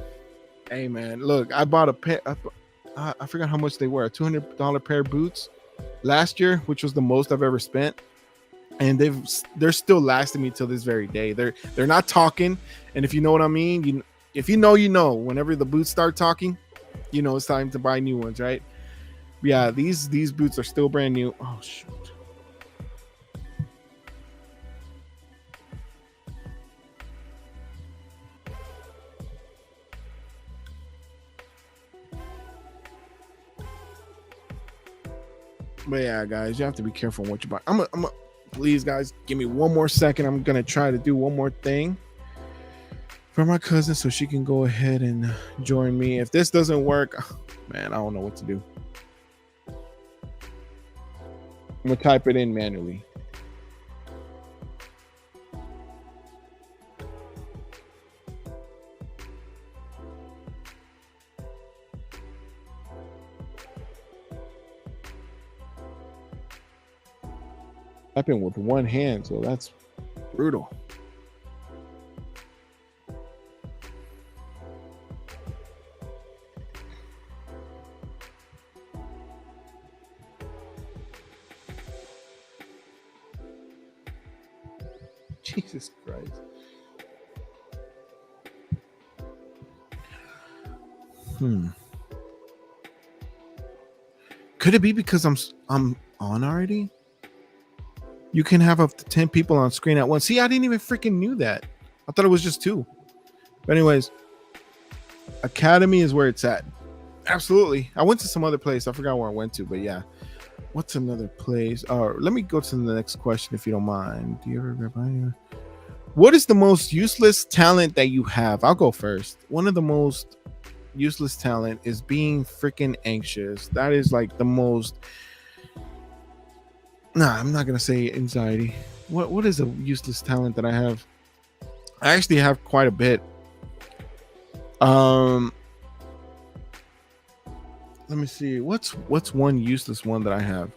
hey man, look, I bought a pair. I forgot how much they were, a $200 pair of boots last year, which was the most I've ever spent, and they're still lasting me till this very day. They're not talking, and if you know what I mean, if you know, whenever the boots start talking, you know it's time to buy new ones, right? Yeah, these boots are still brand new. Oh shoot. But yeah, guys, you have to be careful what you buy. I'm a please, guys, give me one more second. I'm gonna try to do one more thing for my cousin so she can go ahead and join me. If this doesn't work, man, I don't know what to do. I'm gonna type it in manually. Typing with one hand, so that's brutal. Jesus Christ. Could it be because I'm on already? You can have up to 10 people on screen at once. See, I didn't even freaking knew that. I thought it was just 2. But anyways, Academy is where it's at. Absolutely. I went to some other place. I forgot where I went to, but yeah. what's another place? Let me go to the next question if you don't mind. Do you ever what is the most useless talent that you have? I'll go first. One of the most useless talent is being freaking anxious. That is like the most. Nah, I'm not gonna say anxiety. What is a useless talent that I have? I actually have quite a bit. Let me see. What's one useless one that I have?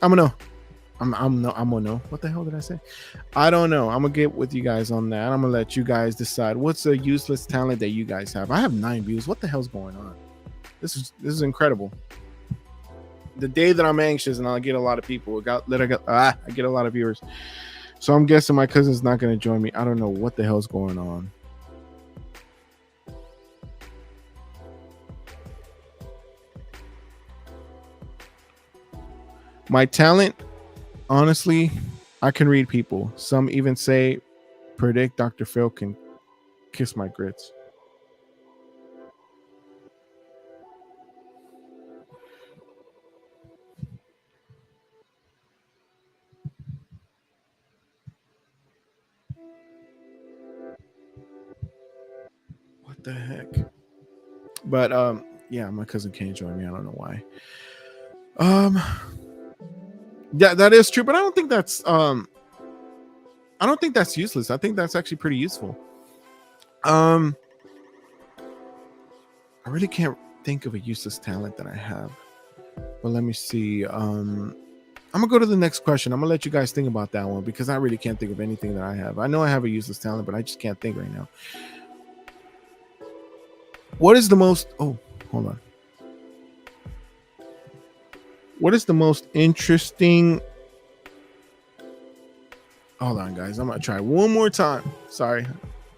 I'm gonna know. I'm gonna know. What the hell did I say? I don't know. I'm gonna get with you guys on that. I'm gonna let you guys decide what's a useless talent that you guys have. I have 9 views. What the hell's going on? This is incredible. The day that I'm anxious and I get a lot of people, I get a lot of viewers. So I'm guessing my cousin's not gonna join me. I don't know what the hell's going on. My talent, honestly, I can read people. Some even say, predict Dr. Phil can kiss my grits. What the heck? But yeah, my cousin can't join me. I don't know why. Yeah, that is true, but I don't think that's useless. I think that's actually pretty useful. I really can't think of a useless talent that I have. But let me see. I'm gonna go to the next question. I'm gonna let you guys think about that one because I really can't think of anything that I have. I know I have a useless talent, but I just can't think right now. What is the most hold on. What is the most interesting? Hold on, guys. I'm gonna try one more time. Sorry,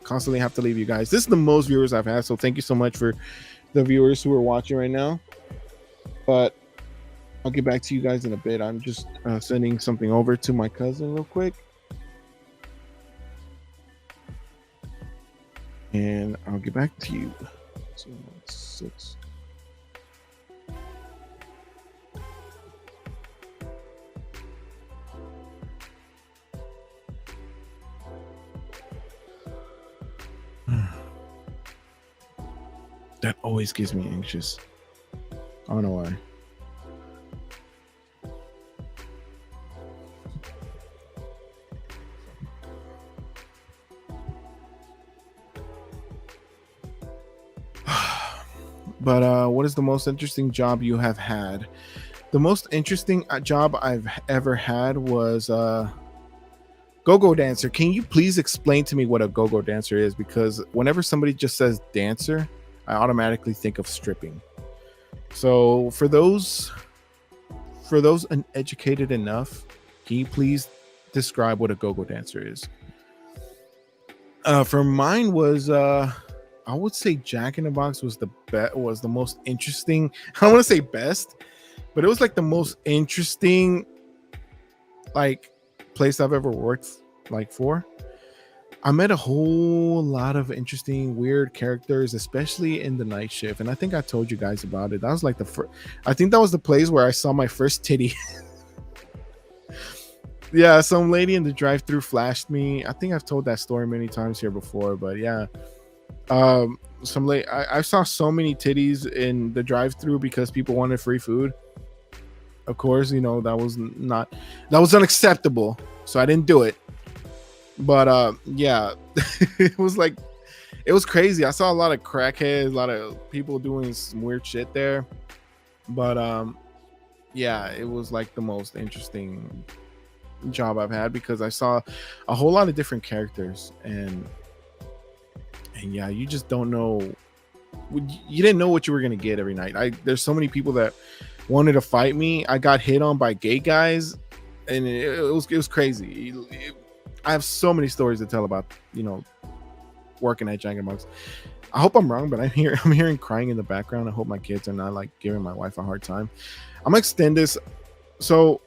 constantly have to leave you guys. This is the most viewers I've had, so thank you so much for the viewers who are watching right now. But I'll get back to you guys in a bit. I'm just sending something over to my cousin real quick, and I'll get back to you. 6. That always gives me anxious. I don't know why. But what is the most interesting job you have had? The most interesting job I've ever had was go-go dancer. Can you please explain to me what a go-go dancer is? Because whenever somebody just says dancer, I automatically think of stripping. So for those uneducated enough, can you please describe what a go-go dancer is? For mine was I would say Jack in the Box was the most interesting. I don't want to say best, but it was like the most interesting like place I've ever worked like for. I met a whole lot of interesting, weird characters, especially in the night shift. And I think I told you guys about it. That was like I think that was the place where I saw my first titty. Yeah, some lady in the drive-thru flashed me. I think I've told that story many times here before, but yeah. I saw so many titties in the drive-thru because people wanted free food. Of course, you know, that was unacceptable. So I didn't do it. But yeah, it was crazy. I saw a lot of crackheads, a lot of people doing some weird shit there. But yeah, it was like the most interesting job I've had because I saw a whole lot of different characters and yeah, you just don't know. You didn't know what you were gonna get every night. There's so many people that wanted to fight me. I got hit on by gay guys, and it was crazy. I have so many stories to tell about, you know, working at Jack in the Box. I hope I'm wrong, but I'm hearing crying in the background. I hope my kids are not like giving my wife a hard time. I'm gonna extend this. So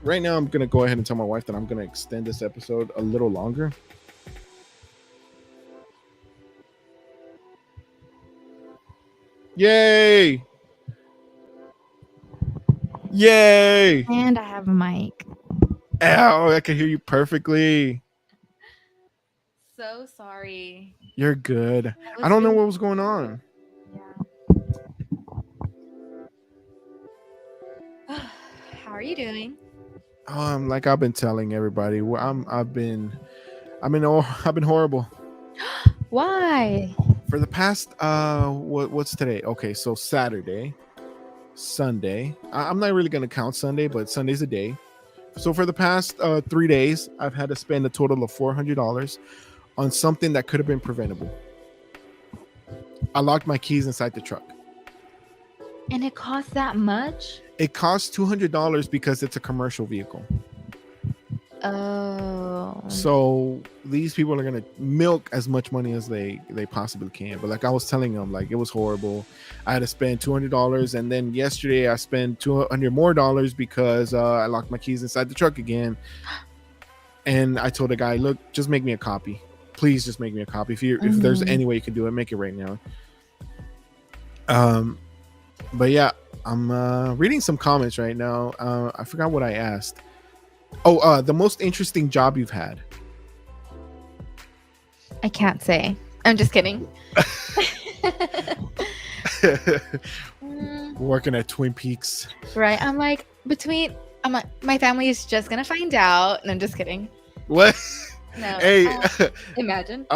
right now I'm gonna go ahead and tell my wife that I'm gonna extend this episode a little longer. Yay! Yay! And I have a mic. Ow, I can hear you perfectly. So sorry. You're good. It I was don't know really- what was going on. Yeah. How are you doing? Like I've been telling everybody, I've been horrible Why? for the past what's today? Okay, so Saturday, Sunday. I'm not really gonna count Sunday, but Sunday's a day. So for the past 3 days, I've had to spend a total of $400 on something that could have been preventable. I locked my keys inside the truck. And it costs that much? It costs $200 because it's a commercial vehicle. Oh. So these people are gonna milk as much money as they possibly can. But like I was telling them, like it was horrible. I had to spend $200, and then yesterday I spent $200 more because I locked my keys inside the truck again. And I told the guy, look, just make me a copy. Please, just make me a copy. If there's any way you can do it, make it right now. But yeah, I'm reading some comments right now. I forgot what I asked. Oh, the most interesting job you've had. I can't say. I'm just kidding. Working at Twin Peaks. Right. I'm like, my family is just going to find out. And I'm just kidding. What? No. Hey. Imagine.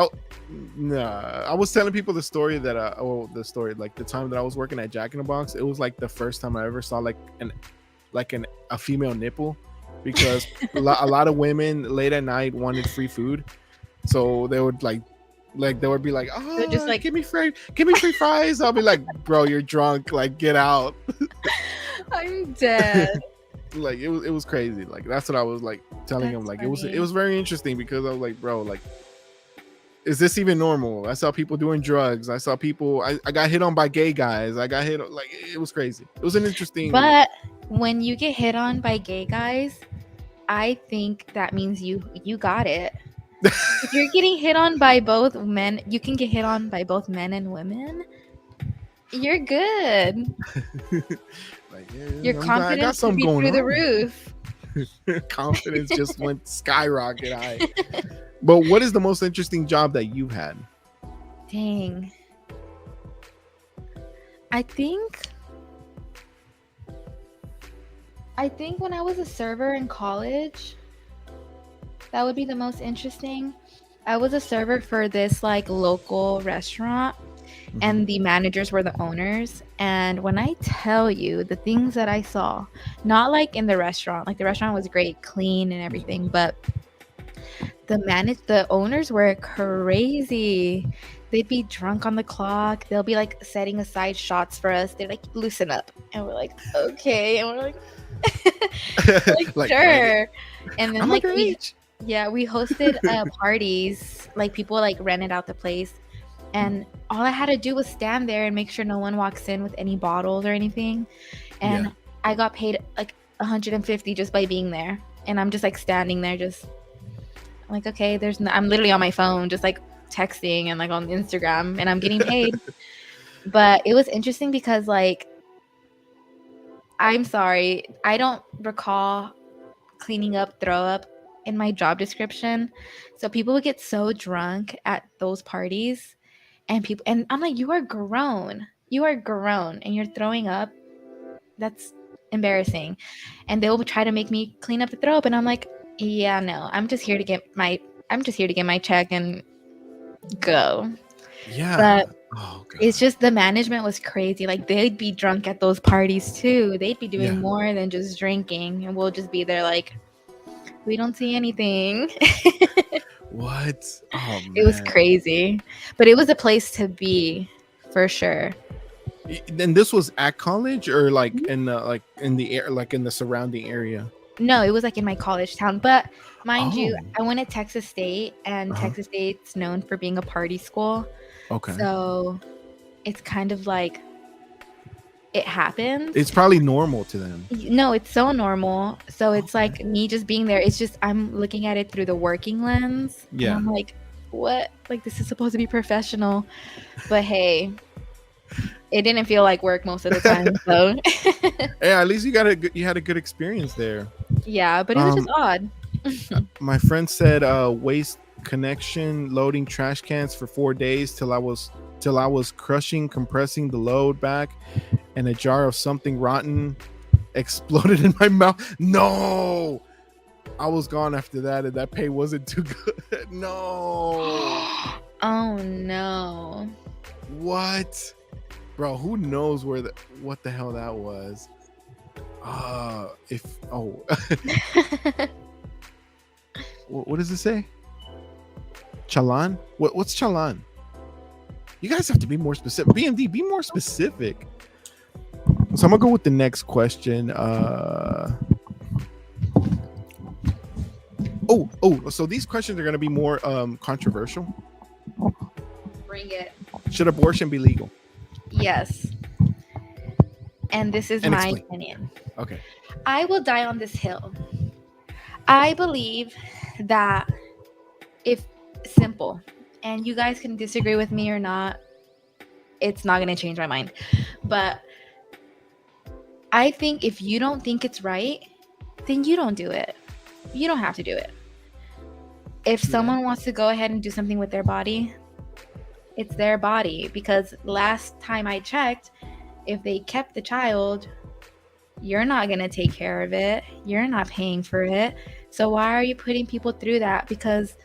Nah, I was telling people the story that like the time that I was working at Jack in the Box. It was like the first time I ever saw a female nipple, because a lot of women late at night wanted free food, so they would like they would be like, oh, just like, give me free fries. I'll be like, bro, you're drunk, like get out. I'm dead. Like it was crazy. Like that's what I was like telling him. Like funny. it was very interesting, because I was like, bro, like, is this even normal? I saw people doing drugs. I saw people. I got hit on by gay guys. I got hit. Like it was crazy. It was an interesting. But when you get hit on by gay guys, I think that means you got it. If you're getting hit on by both men, you can get hit on by both men and women. You're good. Like, yeah, Your confidence will be through the roof. Confidence just went skyrocket high. But what is the most interesting job that you've had? Dang. I think when I was a server in college, that would be the most interesting. I was a server for this like local restaurant, and the managers were the owners. And when I tell you the things that I saw, not like in the restaurant, like the restaurant was great, clean and everything, but the owners were crazy. They'd be drunk on the clock. They'll be like setting aside shots for us. They're like, loosen up. And we're like, okay. And we're like, Like, sure. And then I'm like underage. we hosted parties. Like people like rented out the place, and all I had to do was stand there and make sure no one walks in with any bottles or anything. And Yeah. I got paid like $150 just by being there. And I'm just like standing there, just like, okay, I'm literally on my phone, just like texting and like on Instagram, and I'm getting paid. But it was interesting because like, I'm sorry, I don't recall cleaning up throw up in my job description. So people would get so drunk at those parties, and I'm like, you are grown, and you're throwing up. That's embarrassing. And they will try to make me clean up the throw up, and I'm like, yeah, no, I'm just here to get my check and go. Yeah. But oh, God. it's just the management was crazy. Like they'd be drunk at those parties too. They'd be doing Yeah. more than just drinking, and we'll just be there like, we don't see anything. What? Oh, man. It was crazy, but it was a place to be for sure. And this was at college, or like Mm-hmm. in the surrounding area? No, it was like in my college town. But mind you, Oh. I went to Texas State, and Uh-huh. Texas State's known for being a party school. Okay. So it's kind of like it happens. It's probably normal to them. No, it's so normal. So it's like me just being there. It's just I'm looking at it through the working lens. And Yeah. I'm like, what? Like this is supposed to be professional. But hey, it didn't feel like work most of the time. So Yeah, at least you had a good experience there. yeah, but it was just odd. My friend said waste connection loading trash cans for 4 days till I was compressing the load back, and a jar of something rotten exploded in my mouth. No, I was gone after that, and that pay wasn't too good. No. Oh no. What? Bro, who knows what the hell that was? What does it say? Chalan? What's chalan? You guys have to be more specific. BMD, be more specific. So I'm gonna go with the next question. So these questions are gonna be more controversial. Bring it. Should abortion be legal? Yes. And this is And my explain. opinion. Okay. I will die on this hill. I believe that if simple, and you guys can disagree with me or not, it's not going to change my mind. But I think if you don't think it's right, then you don't do it. You don't have to do it. If someone wants to go ahead and do something with their body, it's their body. Because last time I checked, if they kept the child, you're not going to take care of it. You're not paying for it. So why are you putting people through that? Because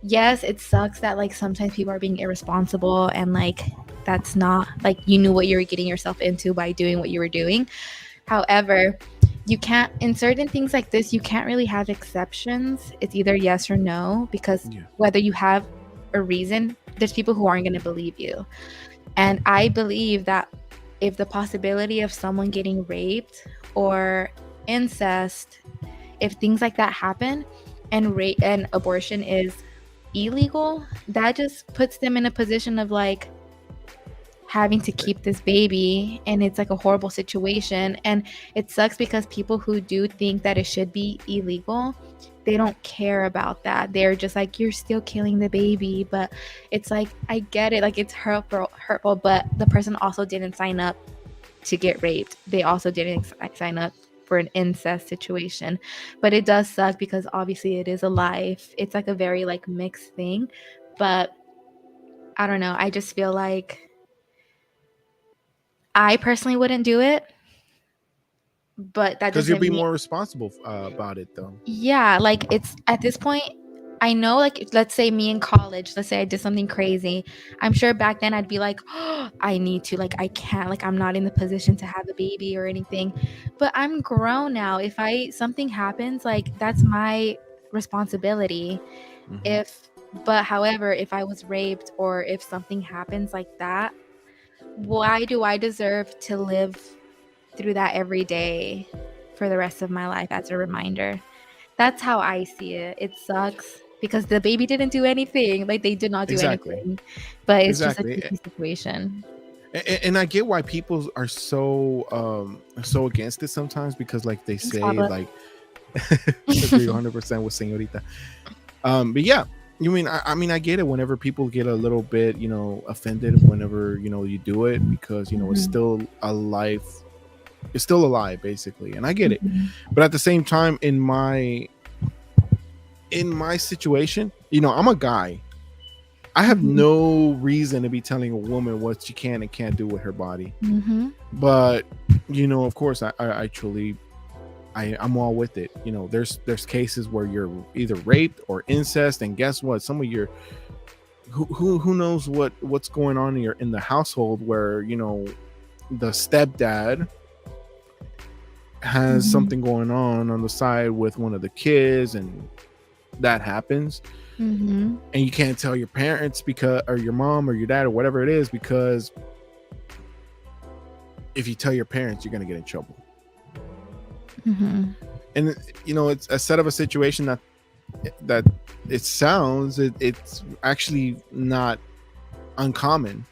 yes, it sucks that like sometimes people are being irresponsible, and like that's not like you knew what you were getting yourself into by doing what you were doing. However, you can't, in certain things like this, you can't really have exceptions. It's either yes or no, because whether you have a reason, there's people who aren't going to believe you. And I believe that if the possibility of someone getting raped or incest, if things like that happen and rape and abortion is illegal, that just puts them in a position of like having to keep this baby, and it's like a horrible situation. And it sucks because people who do think that it should be illegal, they don't care about that. They're just like, you're still killing the baby. But it's like, I get it, like it's hurtful, but the person also didn't sign up to get raped. They also didn't sign up for an incest situation. But it does suck because obviously it is a life. It's like a very like mixed thing. But I don't know, I just feel like I personally wouldn't do it, but that Because doesn't you'll be mean, more responsible about it, though. yeah, like it's at this point, I know, like let's say me in college, let's say I did something crazy. I'm sure back then I'd be like, oh, I need to, like I can't, like I'm not in the position to have a baby or anything. But I'm grown now. If something happens, like that's my responsibility. However, if I was raped or if something happens like that, why do I deserve to live through that every day for the rest of my life as a reminder? That's how I see it. It sucks because the baby didn't do anything. Like they did not do anything. But it's just a tricky situation. And I get why people are so against it sometimes, because like they say, like agree 100% with Señorita. But yeah, you mean I mean I get it whenever people get a little bit, offended whenever, you do it, because it's still a life. It's still alive, basically, and I get it. But at the same time, in my situation, I'm a guy. I have no reason to be telling a woman what she can and can't do with her body. But of course, I truly, I'm all with it. There's cases where you're either raped or incest, and guess what? Some of your who knows what's going on in the household where the stepdad has something going on the side with one of the kids, and that happens. And you can't tell your parents or your mom or your dad or whatever it is, because if you tell your parents, you're going to get in trouble. And it's a set of a situation that it sounds it's actually not uncommon.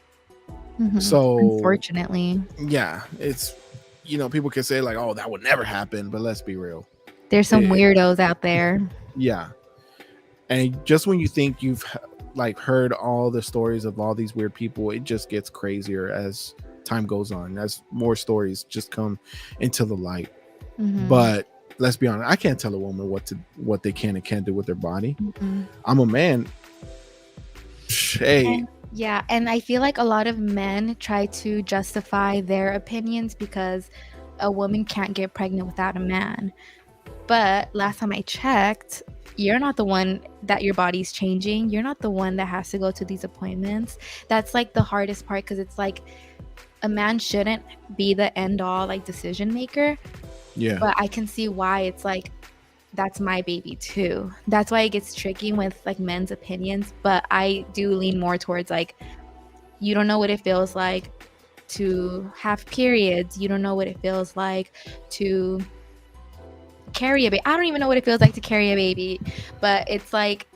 So unfortunately, yeah, it's people can say like, oh, that would never happen, but let's be real, there's some weirdos out there. Yeah. And just when you think you've like heard all the stories of all these weird people, it just gets crazier as time goes on, as more stories just come into the light. Mhm. But let's be honest, I can't tell a woman what they can and can't do with their body. Mhm. I'm a man. Hey, And- yeah, and I feel like a lot of men try to justify their opinions because a woman can't get pregnant without a man. But last time I checked, you're not the one that your body's changing. You're not the one that has to go to these appointments. That's like the hardest part, because it's like a man shouldn't be the end all like decision maker. yeah, But I can see why it's like, that's my baby too. That's why it gets tricky with like men's opinions. But I do lean more towards like, you don't know what it feels like to have periods. You don't know what it feels like to carry a baby. I don't even know what it feels like to carry a baby. But it's like,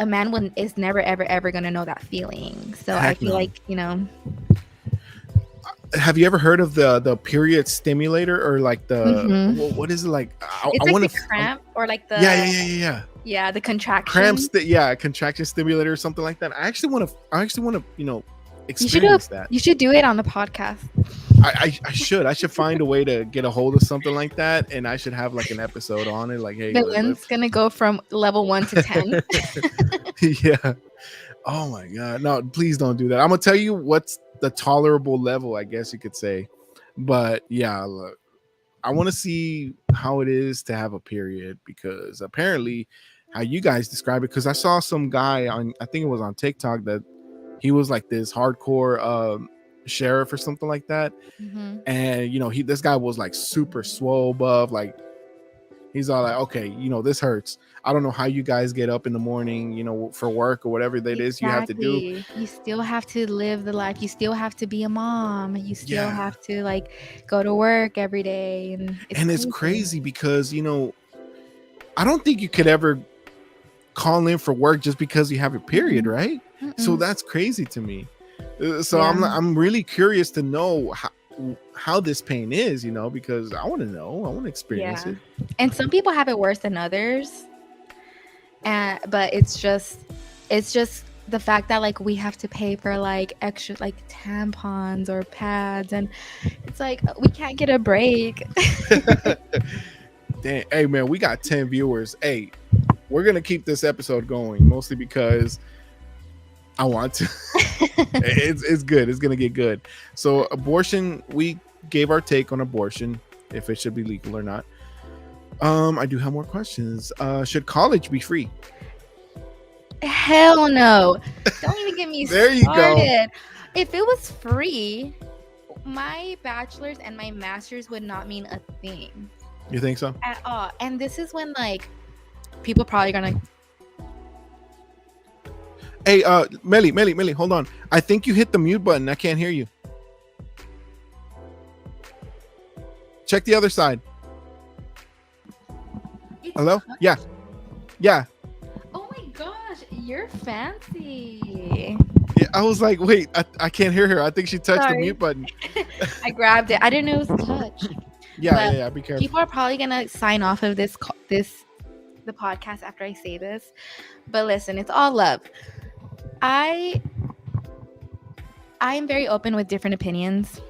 a man is never ever gonna know that feeling. So I Heck feel no. like, you know, have you ever heard of the period stimulator, or like the Mhm. what is it like? I it's want like to the cramp or like the yeah. the contraction. Cramps, contraction stimulator or something like that. I actually want to you know You should experience that. You should do it on the podcast. I should find a way to get a hold of something like that, and I should have like an episode on it. Like, hey, Dylan's gonna go from level 1 to 10. yeah. Oh my god, no! Please don't do that. I'm gonna tell you what's the tolerable level, I guess you could say. But yeah, look, I want to see how it is to have a period, because apparently, how you guys describe it. Because I saw some guy on, I think it was on TikTok, that he was like this hardcore sheriff or something like that. Mhm. And you know, this guy was like super swole buff, like he's all like, okay, you know, this hurts. I don't know how you guys get up in the morning, you know, for work or whatever that is you have to do. Exactly. You still have to live the life. You still have to be a mom. You still Yeah. have to like go to work every day, and It's crazy because, you know, I don't think you could ever call in for work just because you have a period, right? So Mm-mm. that's crazy to me. So Yeah. I'm really curious to know how this pain is, you know, because I want to know. I want to experience Yeah. it. And some people have it worse than others. But it's just the fact that like we have to pay for like extra like tampons or pads, and it's like we can't get a break. Damn, hey man, we got 10 viewers. Hey, we're gonna keep this episode going, mostly because I want to. It's good. It's gonna get good. So abortion, we gave our take on abortion, if it should be legal or not. I do have more questions. Should college be free? Hell no. Don't even get me There you go. started. If it was free, my bachelor's and my master's would not mean a thing You think so? at all. And this is when like people probably gonna Hey, Melly, hold on. I think you hit the mute button. I can't hear you. Check the other side. Hello? Yeah. Oh my gosh, you're fancy. Yeah, I was like, wait, I can't hear her. I think she touched the Sorry. mute button. I grabbed it. I didn't know it was touch. Yeah. Be careful. People are probably gonna sign off of the podcast after I say this. But listen, it's all love. I am very open with different opinions.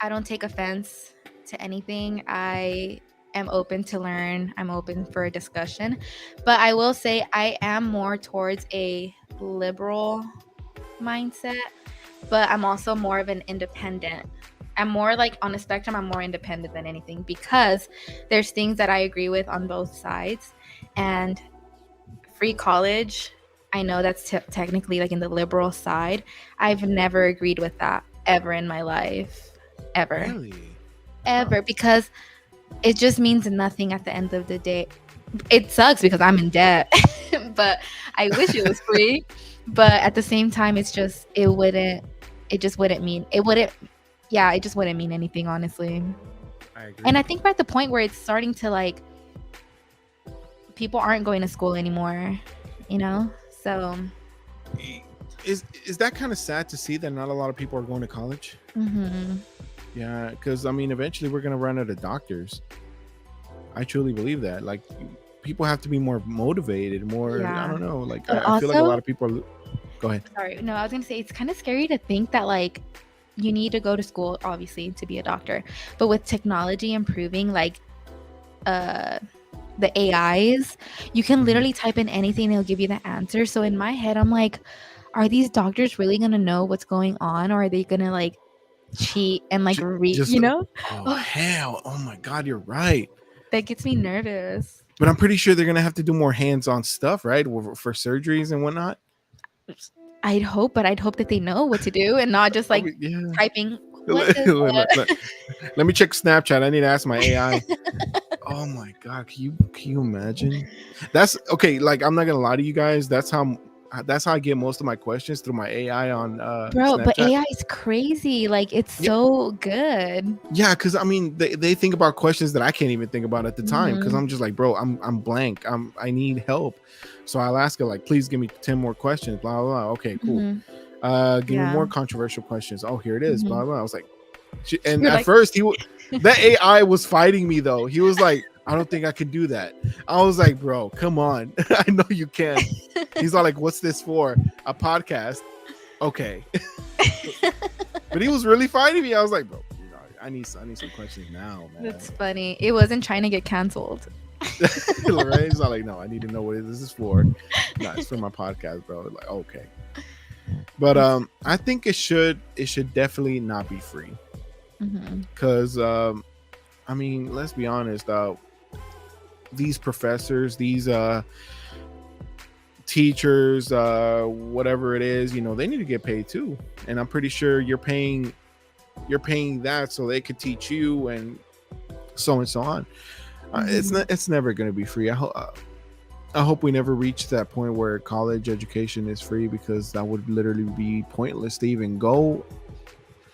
I don't take offense to anything. I am open to learn. I'm open for a discussion. But I will say I am more towards a liberal mindset, but I'm also more of an independent. I'm more like on the spectrum, I'm more independent than anything, because there's things that I agree with on both sides. And free college, I know that's technically like in the liberal side. I've never agreed with that ever in my life. Ever. Really? Ever. Because it just means nothing at the end of the day. It sucks because I'm in debt, but I wish it was free. But at the same time, it just wouldn't mean anything, honestly. I agree. And I think we're at the point where it's starting to like, people aren't going to school anymore, you know? So Is that kind of sad to see that not a lot of people are going to college? mhm. Yeah, because I mean, eventually we're gonna run out of doctors. I truly believe that. Like, people have to be more motivated, more. Yeah. I don't know. Like, But I feel like a also- lot of people are. Go ahead. Sorry. No, I was going to say it's kind of scary to think that like you need to go to school obviously to be a doctor, but with technology improving, like the AIs, you can literally type in anything and it'll give you the answer. So in my head, I'm like, are these doctors really gonna know what's going on, or are they gonna like cheat and like read, Just you know? oh hell, oh my god, you're right. That gets me nervous. But I'm pretty sure they're gonna have to do more hands-on stuff, right, for surgeries and whatnot. I'd hope, but I'd hope that they know what to do and not just like Yeah. typing. Let, let me check Snapchat. I need to ask my AI. Oh my god, can you imagine? That's okay. Like, I'm not gonna lie to you guys. That's how I get most of my questions, through my AI on Bro, Snapchat. but AI is crazy. Like, it's so good. Yeah, because I mean, they think about questions that I can't even think about at the time, because Mhm. I'm just like, bro, I'm blank. I need help. So I'll ask her, like, please give me 10 more questions. Blah blah blah. Okay, cool. Mhm. Give me Yeah. more controversial questions. Oh, here it is. Mhm. Blah blah. I was like, and You're at like- first that AI was fighting me though. He was like, I don't think I could do that. I was like, bro, come on. I know you can. He's all like, what's this for? A podcast? Okay. But he was really fighting me. I was like, bro, I need some questions now, man. That's funny. It wasn't trying to get canceled. Lorraine's all like, no, I need to know what this is for. No, it's for my podcast, bro. Like, okay. But I think it should definitely not be free. Mhm. Because I mean, let's be honest, these professors, these teachers, whatever it is, they need to get paid too. And I'm pretty sure you're paying that so they could teach you, and so on. It's never going to be free. I hope we never reach that point where college education is free, because that would literally be pointless to even go,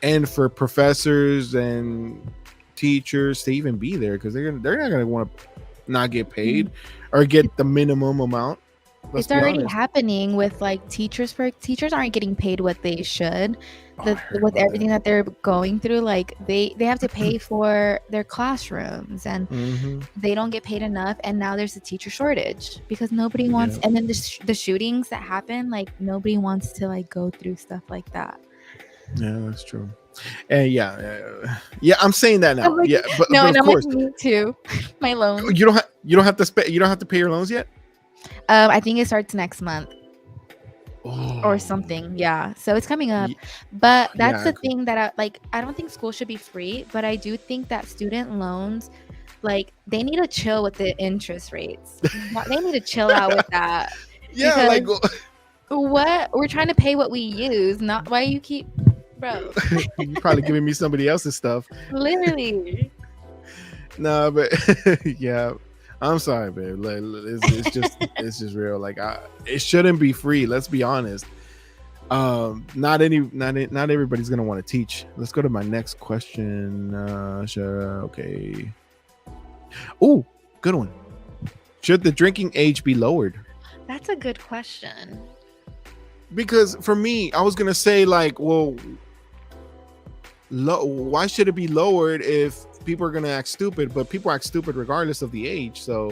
and for professors and teachers to even be there, because they're not going to want to not get paid or get the minimum amount. It's already happening with like teachers. Teachers aren't getting paid what they should. With everything that they're going through, like they have to pay for their classrooms, and they don't get paid enough. And now there's a teacher shortage because nobody wants. And then the shootings that happen, like nobody wants to like go through stuff like that. Yeah, that's true. And yeah, I'm saying that now. Like, yeah, but no, but and of I'm course, like, me too. My loan. you don't have to pay your loans yet. I think it starts next month. Oh. Or something, yeah. So it's coming up, but that's Yeah. the thing that I don't think school should be free, but I do think that student loans, like they need to chill with the interest rates. They need to chill out with that. Yeah, like What we're trying to pay what we use, not why you keep, bro. you're probably giving me somebody else's stuff. Literally. No, but yeah, I'm sorry, babe. Like, it's just real. Like, it shouldn't be free. Let's be honest. Not everybody's gonna want to teach. Let's go to my next question. Sure. Okay. Oh, good one. Should the drinking age be lowered? That's a good question. Because for me, I was gonna say like, well, why should it be lowered if people are gonna act stupid? But people act stupid regardless of the age, so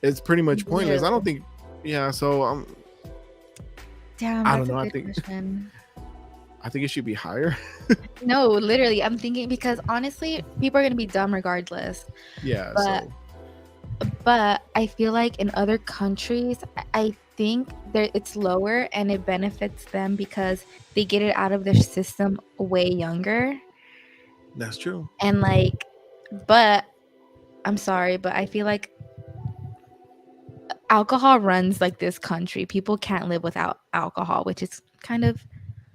it's pretty much pointless. I don't think. Yeah, so Damn, I that's don't know. a good question. I think it should be higher. No, literally, I'm thinking because honestly, people are gonna be dumb regardless. Yeah. But I feel like in other countries, I think it's lower and it benefits them because they get it out of their system way younger. That's true. And like, but I'm sorry, but I feel like alcohol runs like this country. People can't live without alcohol, which is kind of,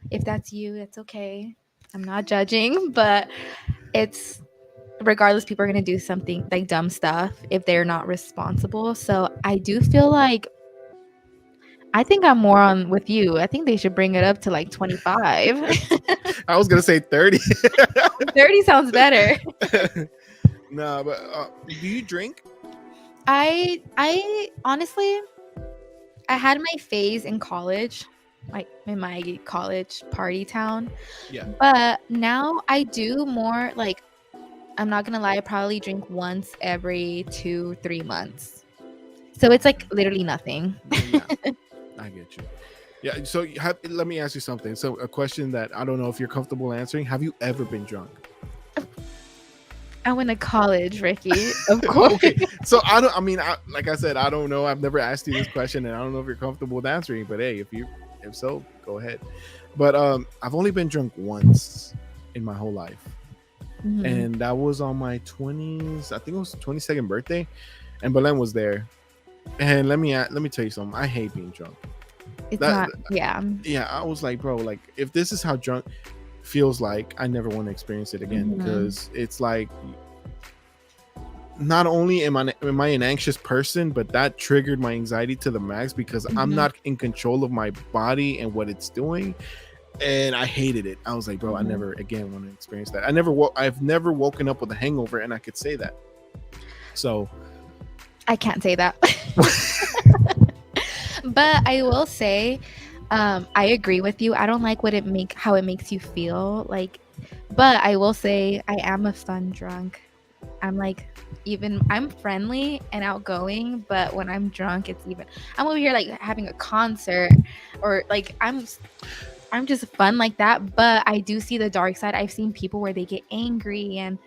if that's you, that's okay. I'm not judging, but it's regardless, people are going to do something like dumb stuff if they're not responsible. So I do feel like I think I'm more on with you. I think they should bring it up to like 25. I was gonna say 30. 30 sounds better. No, but do you drink? I honestly, I had my phase in college, like in my college party town. Yeah. But now I do more like, I'm not gonna lie, I probably drink once every 2-3 months. So it's like literally nothing. Yeah, I get you. Yeah. So let me ask you something. So a question that I don't know if you're comfortable answering. Have you ever been drunk? I went to college, Ricky. Of course. Okay. So I don't. I mean, like I said, I don't know. I've never asked you this question, and I don't know if you're comfortable with answering. But hey, if so, go ahead. But I've only been drunk once in my whole life, Mhm. and that was on my 20s. I think it was 22nd birthday, and Belen was there. And let me tell you something. I hate being drunk. It's That- not. Yeah. Yeah, I was like, bro, like if this is how drunk feels like, I never want to experience it again, Mhm. because it's like, not only am I an anxious person, but that triggered my anxiety to the max, because I'm Mhm. not in control of my body and what it's doing, and I hated it. I was like, bro, I Mhm. never again want to experience that. I've never woken up with a hangover, and I could say that. So I can't say that. But I will say, I agree with you. I don't like how it makes you feel like, but I will say I am a fun drunk. I'm like, I'm friendly and outgoing, but when I'm drunk, I'm over here like having a concert, or like I'm just fun like that. But I do see the dark side. I've seen people where they get angry, and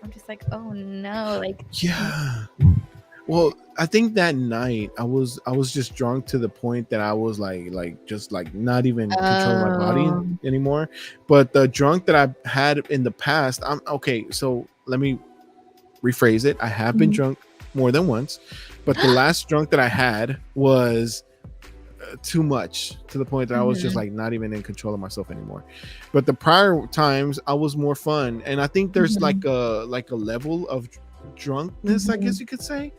I'm just like, oh no, like yeah. Well, I think that night I was just drunk to the point that I was just not even controlling my body Oh. anymore. But the drunk that I've had in the past, I'm okay. So let me rephrase it. I have been Mhm. drunk more than once, but the last drunk that I had was too much, to the point that I was just Mhm. like not even in control of myself anymore. But the prior times I was more fun, and I think there's Mhm. like a level of drunkenness, I Mhm. guess you could say.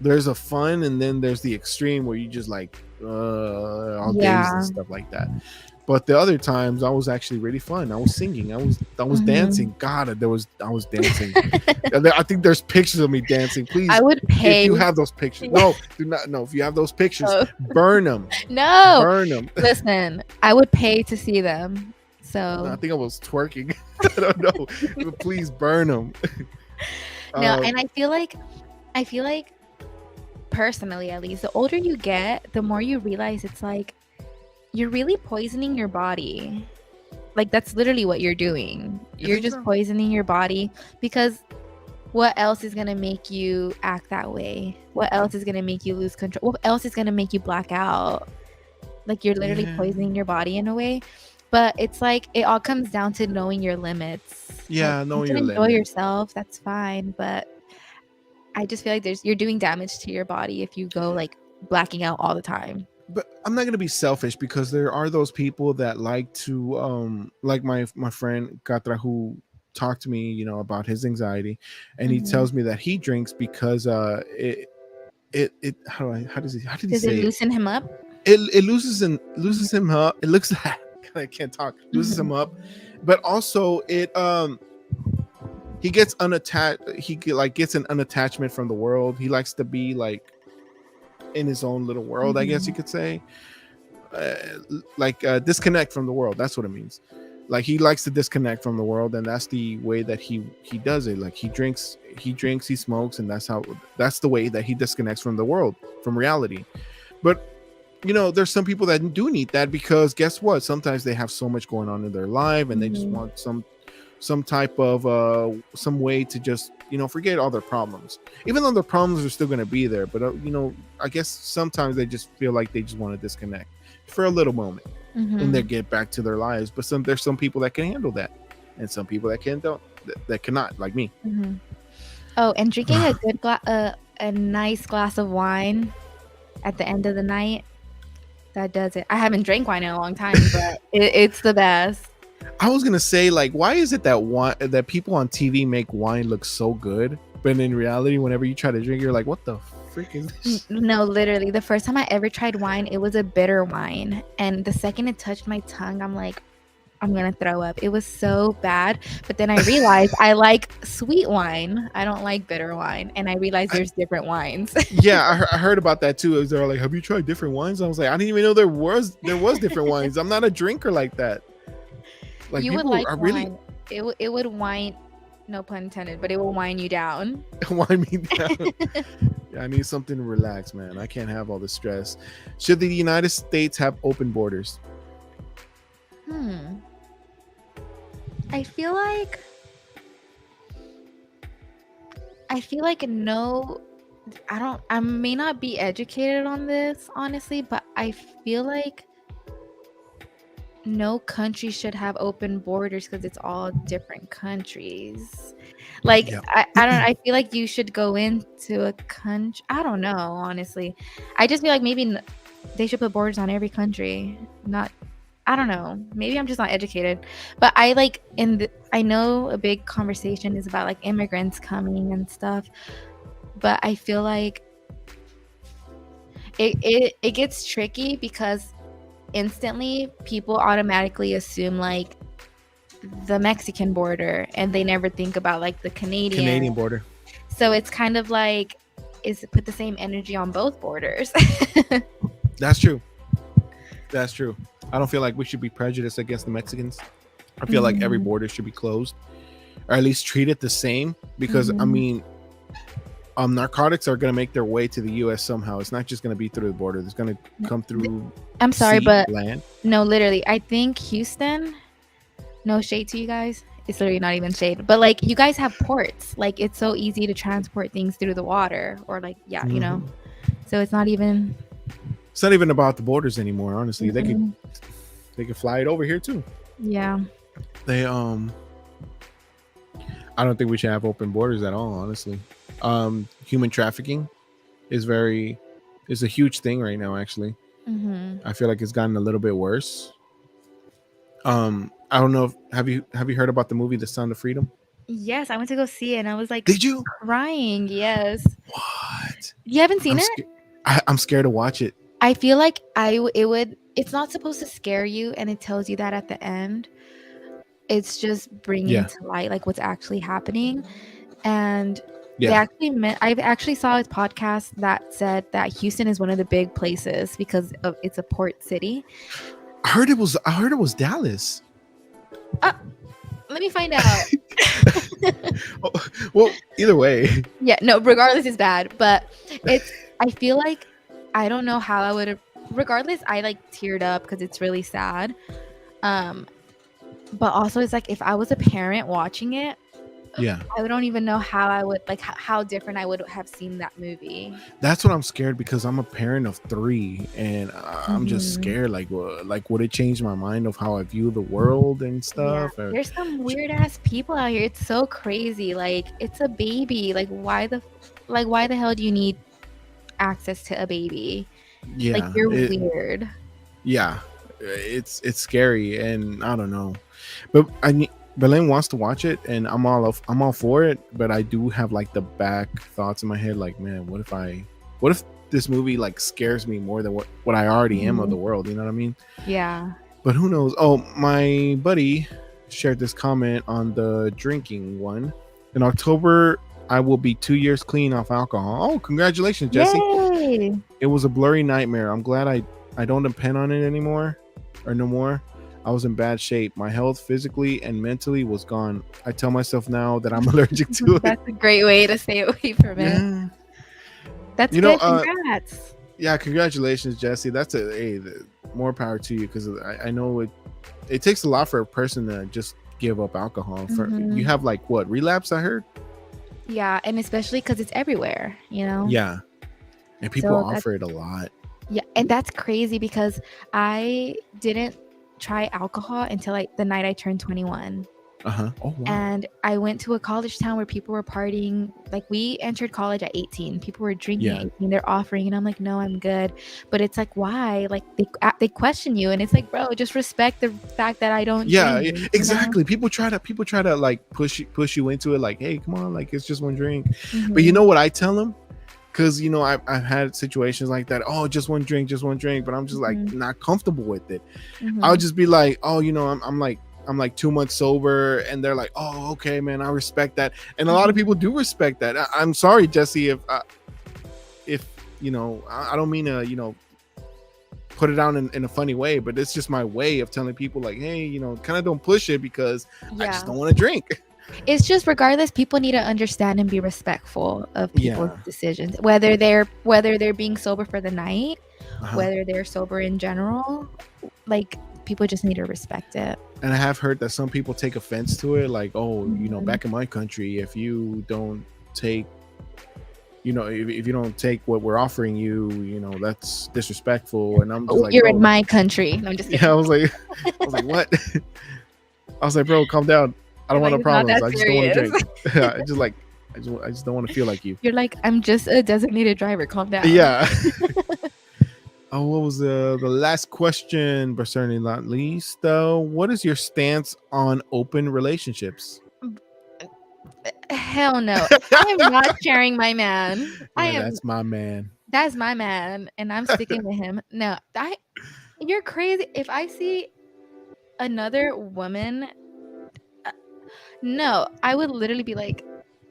There's a fun, and then there's the extreme where you just like all days Yeah. and stuff like that. But the other times I was actually really fun. I was singing. I was Mhm. dancing. God, I was dancing. I think there's pictures of me dancing. Please, I would if pay. you have those pictures, no, do not. No, if you have those pictures, Oh. burn them. No, Burn them. listen, I would pay to see them. I So think I was twerking. I don't know. But please burn them. no, and I feel like personally, at least, the older you get, the more you realize it's like you're really poisoning your body. Like that's literally what you're doing. You You're think just so? poisoning your body, because what else is going to make you act that way? What else is going to make you lose control? What else is going to make you black out? Like you're literally Yeah. poisoning your body in a way. But it's like it all comes down to knowing your limits. Yeah, Like, knowing you your can enjoy limits. yourself, that's fine, but I just feel like you're doing damage to your body if you go like blacking out all the time. But I'm not gonna be selfish, because there are those people that like to like my friend Katra, who talked to me, about his anxiety, and he Mhm. tells me that he drinks because it how did he Does it say it? loosen him up? It loses him up. It looks I can't talk. Loses him up, but also it he gets unattached. Gets an unattachment from the world. He likes to be like in his own little world, I guess you could say. Disconnect from the world. That's what it means. Like he likes to disconnect from the world, and that's the way that he does it. Like he drinks, he smokes, and that's the way that he disconnects from the world, from reality. But there's some people that do need that, because guess what? Sometimes they have so much going on in their life, and they just Mhm. want some type of some way to just forget all their problems, even though their problems are still going to be there. But I guess sometimes they just feel like they just want to disconnect for a little moment, and Mhm. then get back to their lives. But there's some people that can handle that, and some people that that cannot, like me. Mhm. Oh, and drinking a good a nice glass of wine at the end of the night, that does it. I haven't drank wine in a long time, but it's the best. I was gonna say, like, why is it that people on TV make wine look so good, but in reality, whenever you try to drink, you're like, what the frick is this? No, literally, the first time I ever tried wine, it was a bitter wine, and the second it touched my tongue, I'm like, I'm gonna throw up. It was so bad. But then I realized I like sweet wine. I don't like bitter wine, and I realized there's different wines. Yeah, I heard about that too. They're like, have you tried different wines? I was like, I didn't even know there was different wines. I'm not a drinker like that. Like, You would people like are wine. It would wine, no pun intended, but it will wine you down. wine me down. I need something to relax, man. I can't have all the stress. Should the United States have open borders? I feel like no. I may not be educated on this, honestly, but I feel like no country should have open borders because it's all different countries. Like, Yeah. I don't. I feel like you should go into a country. I don't know, honestly. I just feel like maybe they should put borders on every country. Not. I don't know. Maybe I'm just not educated. But I like I know a big conversation is about like immigrants coming and stuff. But I feel like it gets tricky because instantly people automatically assume like the Mexican border and they never think about like the Canadian border. So it's kind of like put the same energy on both borders. That's true. That's true. I don't feel like we should be prejudiced against the Mexicans. I feel like every border should be closed or at least treated the same because I mean narcotics are going to make their way to the US somehow. It's not just going to be through the border. It's going to come through I'm sorry, sea, but land. No, literally. I think Houston, no shade to you guys. It's literally not even shade. But like you guys have ports. Like it's so easy to transport things through the water or like you know. So it's not even about the borders anymore, honestly. They could fly it over here too. Yeah. They I don't think we should have open borders at all, honestly. Human trafficking is a huge thing right now, actually. I feel like it's gotten a little bit worse. I don't know have you heard about the movie The Sound of Freedom? Yes, I went to go see it and I was like, did you? Crying? Yes. What? You haven't seen it? I'm scared to watch it. I feel like it's not supposed to scare you, and it tells you that at the end. It's just bringing to light like what's actually happening. And I actually saw a podcast that said that Houston is one of the big places because it's a port city. I heard it was Dallas. Let me find out. Well, either way. Yeah, no, regardless is bad, but I feel like I don't know how I would have. Regardless, I like teared up because it's really sad. But also it's like if I was a parent watching it, I don't even know how I would like how different I would have seen that movie. That's what I'm scared because I'm a parent of 3 and I'm just scared like would it change my mind of how I view the world and stuff? Yeah. There's some weird ass people out here. It's so crazy. Like it's a baby. Like why the hell do you need access to a baby? Yeah, like you're weird. Yeah, it's scary and I don't know, but Belen wants to watch it and I'm all for it, but I do have like the back thoughts in my head like, man, what if this movie like scares me more than what I already am of the world, you know what I mean? Yeah, but who knows. Oh, my buddy shared this comment on the drinking one. In October I will be 2 years clean off alcohol. Oh, congratulations, Jesse. Yay! It was a blurry nightmare. I'm glad I don't depend on it anymore or no more. I was in bad shape. My health physically and mentally was gone. I tell myself now that I'm allergic to it. That's a great way to stay away from it. Yeah. That's good. Congrats. Yeah, congratulations, Jesse. That's more power to you because I know it takes a lot for a person to just give up alcohol. You have like what, relapse, I heard? Yeah, and especially because it's everywhere, you know? Yeah. And people offer it a lot. Yeah, and that's crazy because I didn't try alcohol until like the night I turned 21. Oh, wow. And I went to a college town where people were partying. Like we entered college at 18. People were drinking at 18. They're offering, and I'm like, no, I'm good. But it's like, why? Like they question you, and it's like, bro, just respect the fact that I don't. Yeah, drink, exactly. You know? People try to like push you into it. Like, hey, come on, like it's just one drink. But you know what I tell them? Because you know I've had situations like that. Oh, just one drink. But I'm just like not comfortable with it. I'll just be like, oh, you know, I'm like 2 months sober, and they're like, oh, okay, man, I respect that. And a lot of people do respect that. I'm sorry, Jesse, if you know, I don't mean to, you know, put it down in a funny way, but it's just my way of telling people like, hey, you know, kind of don't push it because I just don't want to drink. It's just regardless, people need to understand and be respectful of people's Yeah. decisions, whether they're being sober for the night, Uh-huh. whether they're sober in general. Like, people just need to respect it. And I have heard that some people take offense to it, like, oh, Mhm. back in my country, if you don't take, if you don't take what we're offering you, that's disrespectful. And I'm just Oh, like, you're in bro, my country. No, I'm just kidding. yeah, I was like, what? I was like, bro, calm down. I don't You're want like, no "It's not problems. that I just don't want to serious." drink. I just don't want to feel like you. You're like, I'm just a designated driver. Calm down. Yeah. Oh, what was the last question, but certainly not least, though? What is your stance on open relationships? Hell no. I am not sharing my man. Yeah, that's my man. That's my man, and I'm sticking with him. No, you're crazy. If I see another woman, uh, no, I would literally be like,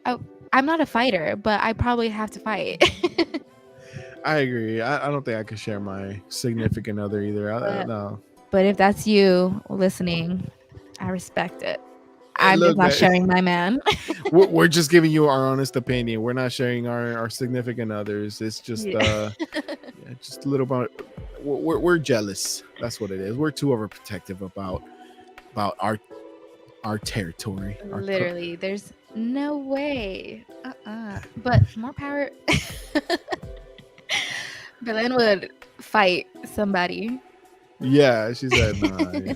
I'm not a fighter, but I probably have to fight. I agree. I don't think I could share my significant other either. But- No. But if that's you listening, I respect it. Hey, I'm look, just not man. sharing my man. We're just giving you our honest opinion. We're not sharing our significant others. It's just Yeah. just a little bit. We're jealous. That's what it is. We're too overprotective about our territory. Literally, there's no way. But more power. Belen would fight somebody. Yeah, she said. Nah, yeah.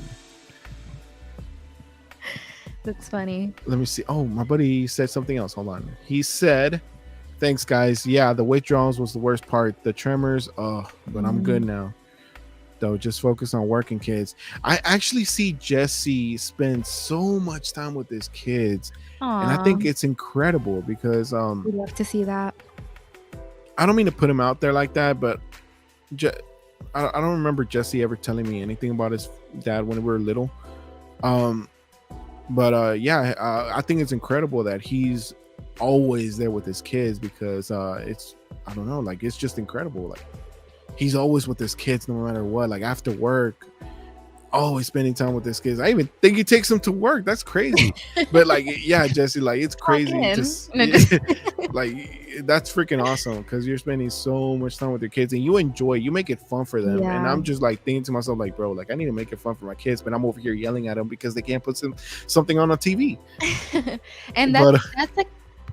That's funny. Let me see. Oh, my buddy said something else. Hold on. He said, "Thanks, guys. Yeah, the withdrawals was the worst part. The tremors. Oh, but I'm good now. Though, just focus on working kids. I actually see Jesse spend so much time with his kids, and I think it's incredible because We'd love to see that. I don't mean to put him out there like that, but I don't remember Jesse ever telling me anything about his dad when we were little. I think it's incredible that he's always there with his kids because it's, I don't know, like, it's just incredible. Like, he's always with his kids no matter what, like after work, always spending time with his kids. I even think he takes them to work. That's crazy. But like, yeah, Jesse, like, it's crazy. in. Just No, just- like, that's freaking awesome because you're spending so much time with your kids and you make it fun for them. And Yeah. I'm just like thinking to myself, like, bro, like, I need to make it fun for my kids, but I'm over here yelling at them because they can't put something on TV. And But, that's like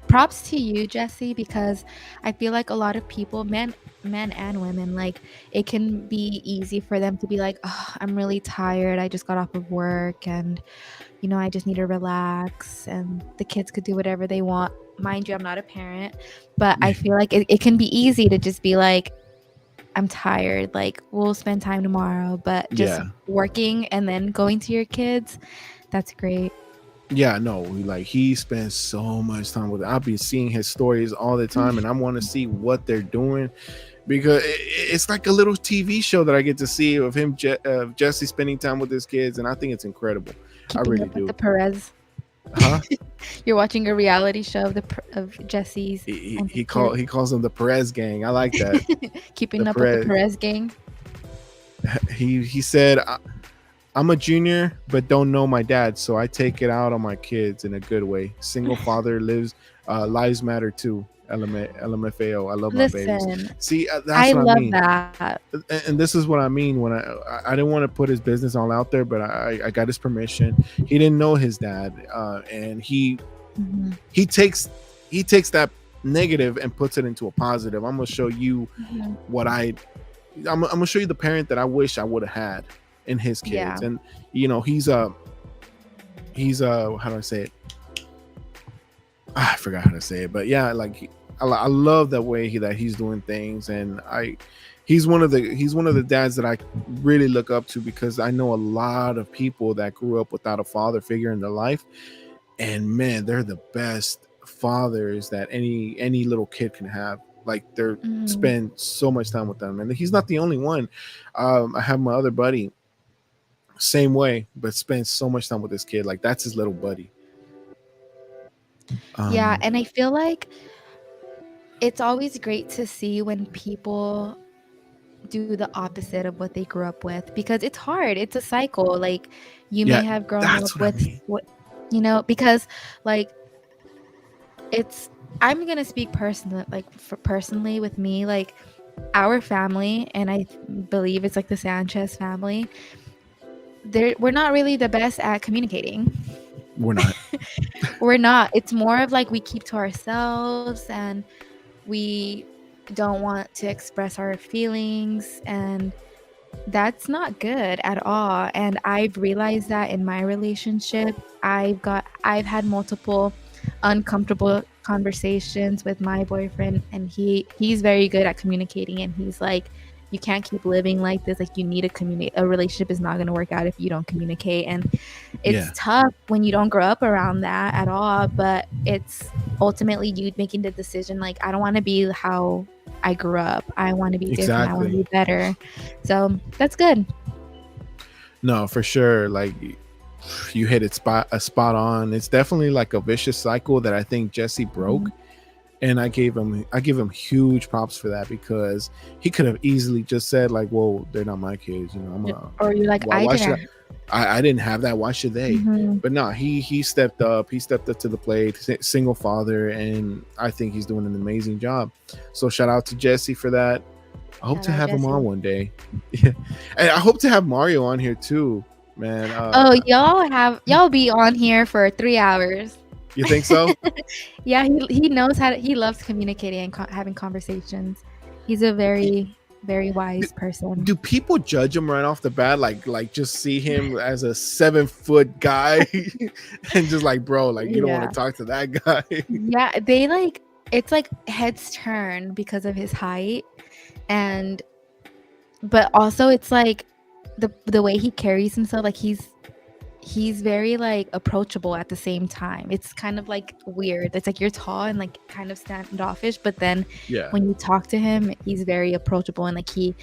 props to you, Jesse, because I feel like a lot of people, men and women, like, it can be easy for them to be like, oh, I'm really tired, I just got off of work, and I just need to relax, and the kids could do whatever they want. Mind you, I'm not a parent, but I feel like it can be easy to just be like, I'm tired, like, we'll spend time tomorrow. But just working and then going to your kids, that's great. yeah, no, like, he spends so much time with it. I'll be seeing his stories all the time and I want to see what they're doing because it's like a little TV show that I get to see of him, Jesse, spending time with his kids, and I think it's incredible. Keeping really up with do. the Perez. Huh? You're watching a reality show of Jesse's. He calls them the Perez gang. I like that. Keeping the up with Perez. the Perez gang. He said, I'm a junior, but don't know my dad, so I take it out on my kids in a good way. Single father lives matter too. LMFAO. I love my babies. Listen, See, that's I what love I mean. that. And this is what I mean when I didn't want to put his business all out there, but I got his permission. He didn't know his dad, and he Mhm, takes that negative and puts it into a positive. I'm gonna show you mhm. what I'm gonna show you the parent that I wish I would have had in his kids. Yeah. And he's how do I say it? I forgot how to say it, but yeah, like, I love that way that he's doing things, and he's one of the dads that I really look up to because I know a lot of people that grew up without a father figure in their life, and man, they're the best fathers that any little kid can have. Like, they're Mhm. spend so much time with them, and he's not the only one. I have my other buddy, same way, but spends so much time with this kid. Like, that's his little buddy. Yeah, and I feel like it's always great to see when people do the opposite of what they grew up with, because it's hard. It's a cycle. Like, you Yeah, may have grown that's up what I with mean. because like it's I'm gonna speak personally, like personally with me, like our family, and I believe it's like the Sanchez family. We're not really the best at communicating. We're not. We're not. It's more of like we keep to ourselves, and we don't want to express our feelings, and that's not good at all. And I've realized that in my relationship, I've had multiple uncomfortable conversations with my boyfriend, and he's very good at communicating, and he's like, you can't keep living like this, like you need to communicate. A relationship is not going to work out if you don't communicate, and it's tough when you don't grow up around that at all, but it's ultimately you making the decision like, I don't want to be how I grew up, I want to be different, I want to be better. So that's good. No, for sure. Like you hit it spot on. It's definitely like a vicious cycle that I think Jesse broke. And I give him huge props for that, because he could have easily just said like, well, they're not my kids, or you're like, I didn't have that, why should they? But no, he stepped up to the plate, single father, and I think he's doing an amazing job. So shout out to Jesse for that. I hope to have him on one day. Yeah. And I hope to have Mario on here too, man. Y'all be on here for 3 hours. You think so? Yeah, he knows he loves communicating and having conversations. He's a very, very wise person. Do people judge him right off the bat? Like just see him as a 7-foot guy and just like, bro, like you don't want to talk to that guy. Yeah, it's like heads turn because of his height, but also it's like the way he carries himself, like he's very like approachable at the same time. It's kind of like weird. It's like you're tall and like kind of standoffish, but then when you talk to him, he's very approachable, and like he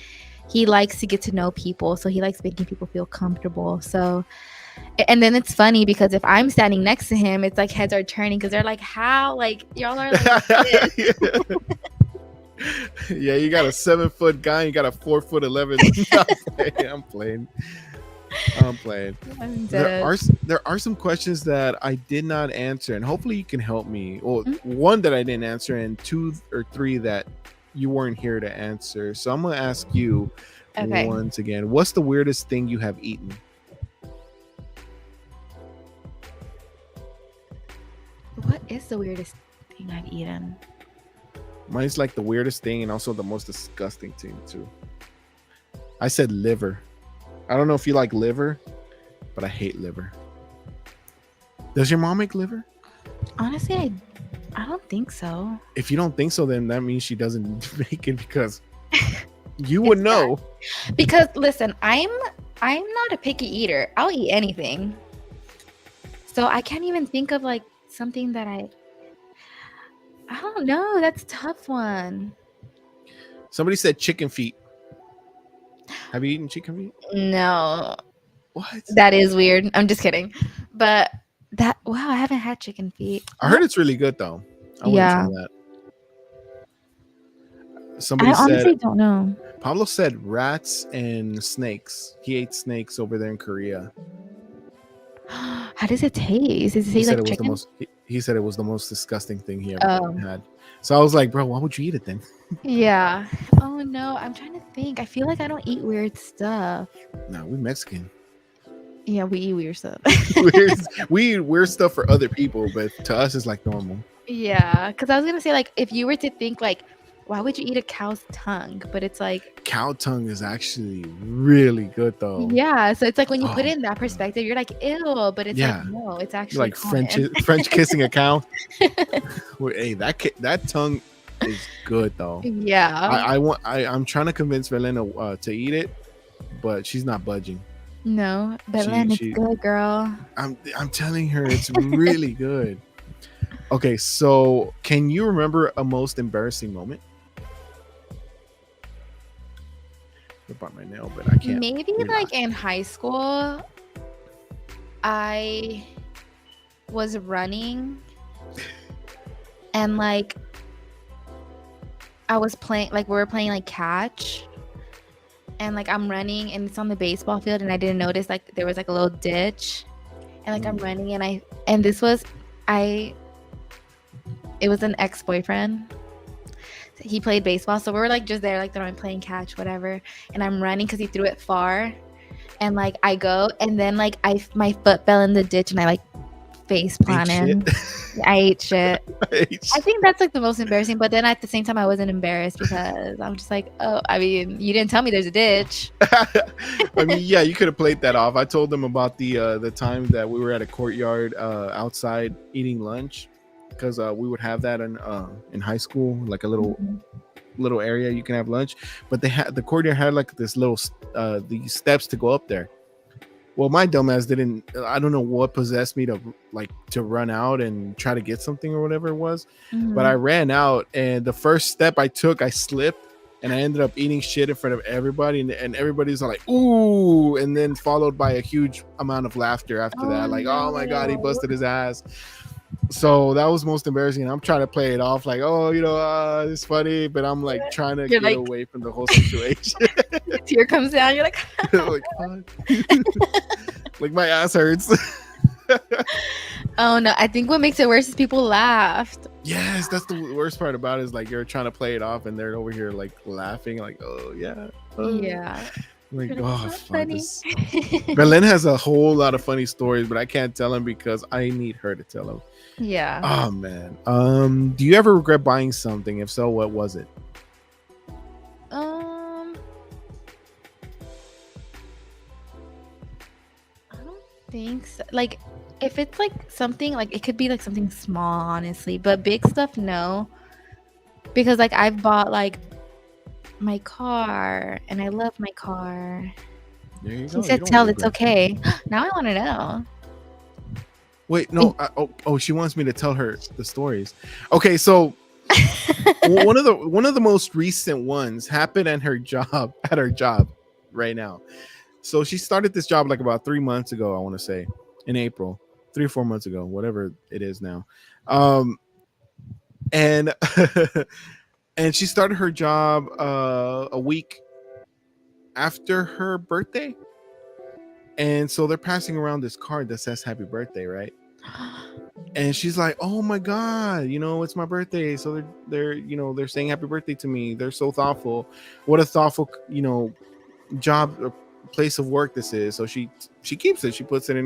likes to get to know people, so he likes making people feel comfortable. So, and then it's funny because if I'm standing next to him, it's like heads are turning because they're like, how, like y'all are like this. Yeah, you got a 7-foot guy, you got a 4'11". I'm playing. There are some questions that I did not answer, and hopefully you can help me. Well, one that I didn't answer, and 2 or 3 that you weren't here to answer. So I'm gonna ask you once again. What's the weirdest thing you have eaten? What is the weirdest thing I've eaten? Mine's like the weirdest thing and also the most disgusting thing too. I said liver. I don't know if you like liver, but I hate liver. Does your mom make liver? Honestly, I don't think so. If you don't think so, then that means she doesn't make it, because you would know. Because listen, I'm not a picky eater. I'll eat anything. So I can't even think of like something that I don't know. That's a tough one. Somebody said chicken feet. Have you eaten chicken feet? No. What? That is weird. I'm just kidding. But I haven't had chicken feet. I heard it's really good though. I wouldn't try that. Somebody I honestly don't know. Pablo said rats and snakes. He ate snakes over there in Korea. How does it taste? Does it taste like chicken? He said it was the most disgusting thing he ever had. So I was like, bro, why would you eat it then? Yeah. Oh no, I'm trying to think. I feel like I don't eat weird stuff. No, we Mexican. Yeah, we eat weird stuff. we eat weird stuff for other people, but to us it's like normal. Yeah, because I was gonna say, like, if you were to think like, why would you eat a cow's tongue? But it's like, cow tongue is actually really good though. Yeah, so it's like when you put it in that perspective, you're like, ew, but it's like, no, it's actually like French kissing a cow. Hey, that tongue is good though. Yeah. I'm trying to convince Belena to eat it, but she's not budging. No, Belena, it's good, girl. I'm telling her it's really good. Okay, so can you remember a most embarrassing moment? I bought my nail, but I can't. Maybe like in high school, I was running and like I was playing, like we were playing like catch, and like I'm running and it's on the baseball field, and I didn't notice like there was like a little ditch, and like I'm running, and this was I. It was an ex-boyfriend. He played baseball, so we were like just there, like throwing, playing catch, whatever. And I'm running because he threw it far, and like I go, and then like my foot fell in the ditch, and I like face planted. I ate shit. I think that's like the most embarrassing. But then at the same time, I wasn't embarrassed because I'm just like, oh, I mean, you didn't tell me there's a ditch. I mean, yeah, you could have played that off. I told them about the time that we were at a courtyard outside eating lunch, because we would have that in high school, like a little area you can have lunch. But the courtyard had like this little these steps to go up there. Well, my dumbass didn't. I don't know what possessed me to run out and try to get something or whatever it was. But I ran out, and the first step I took, I slipped, and I ended up eating shit in front of everybody, and everybody's like, "Ooh!" And then followed by a huge amount of laughter after that. Like, no. "Oh my god, he busted his ass!" So that was most embarrassing. I'm trying to play it off like, "Oh, it's funny," but I'm like trying to get away from the whole situation. Tear comes down. You're like, like, like my ass hurts. oh no! I think what makes it worse is people laughed. Yes, that's the worst part about it, is like you're trying to play it off and they're over here like laughing, like, "Oh yeah, oh." Yeah. Like, You're oh, like, "That's fuck funny." this. Belen has a whole lot of funny stories, but I can't tell them because I need her to tell them. Yeah. Oh man. Do you ever regret buying something? If so, what was it? I don't think so. Like, if it's like something, like it could be like something small, honestly, but big stuff, no. Because like I've bought like my car, and I love my car. There you go. He You said, don't "Tell, regret it's okay." Now I want to know. Wait, no. She wants me to tell her the stories. Okay, so one of the most recent ones happened at her job right now. So she started this job like about 3 months ago, I want to say, in April, 3 or 4 months ago, whatever it is now. And and she started her job a week after her birthday. And so they're passing around this card that says "Happy Birthday," right? And she's like, "Oh my god, it's my birthday." So they're saying happy birthday to me. They're so thoughtful. What a thoughtful, job or place of work this is. So she keeps it. She puts it in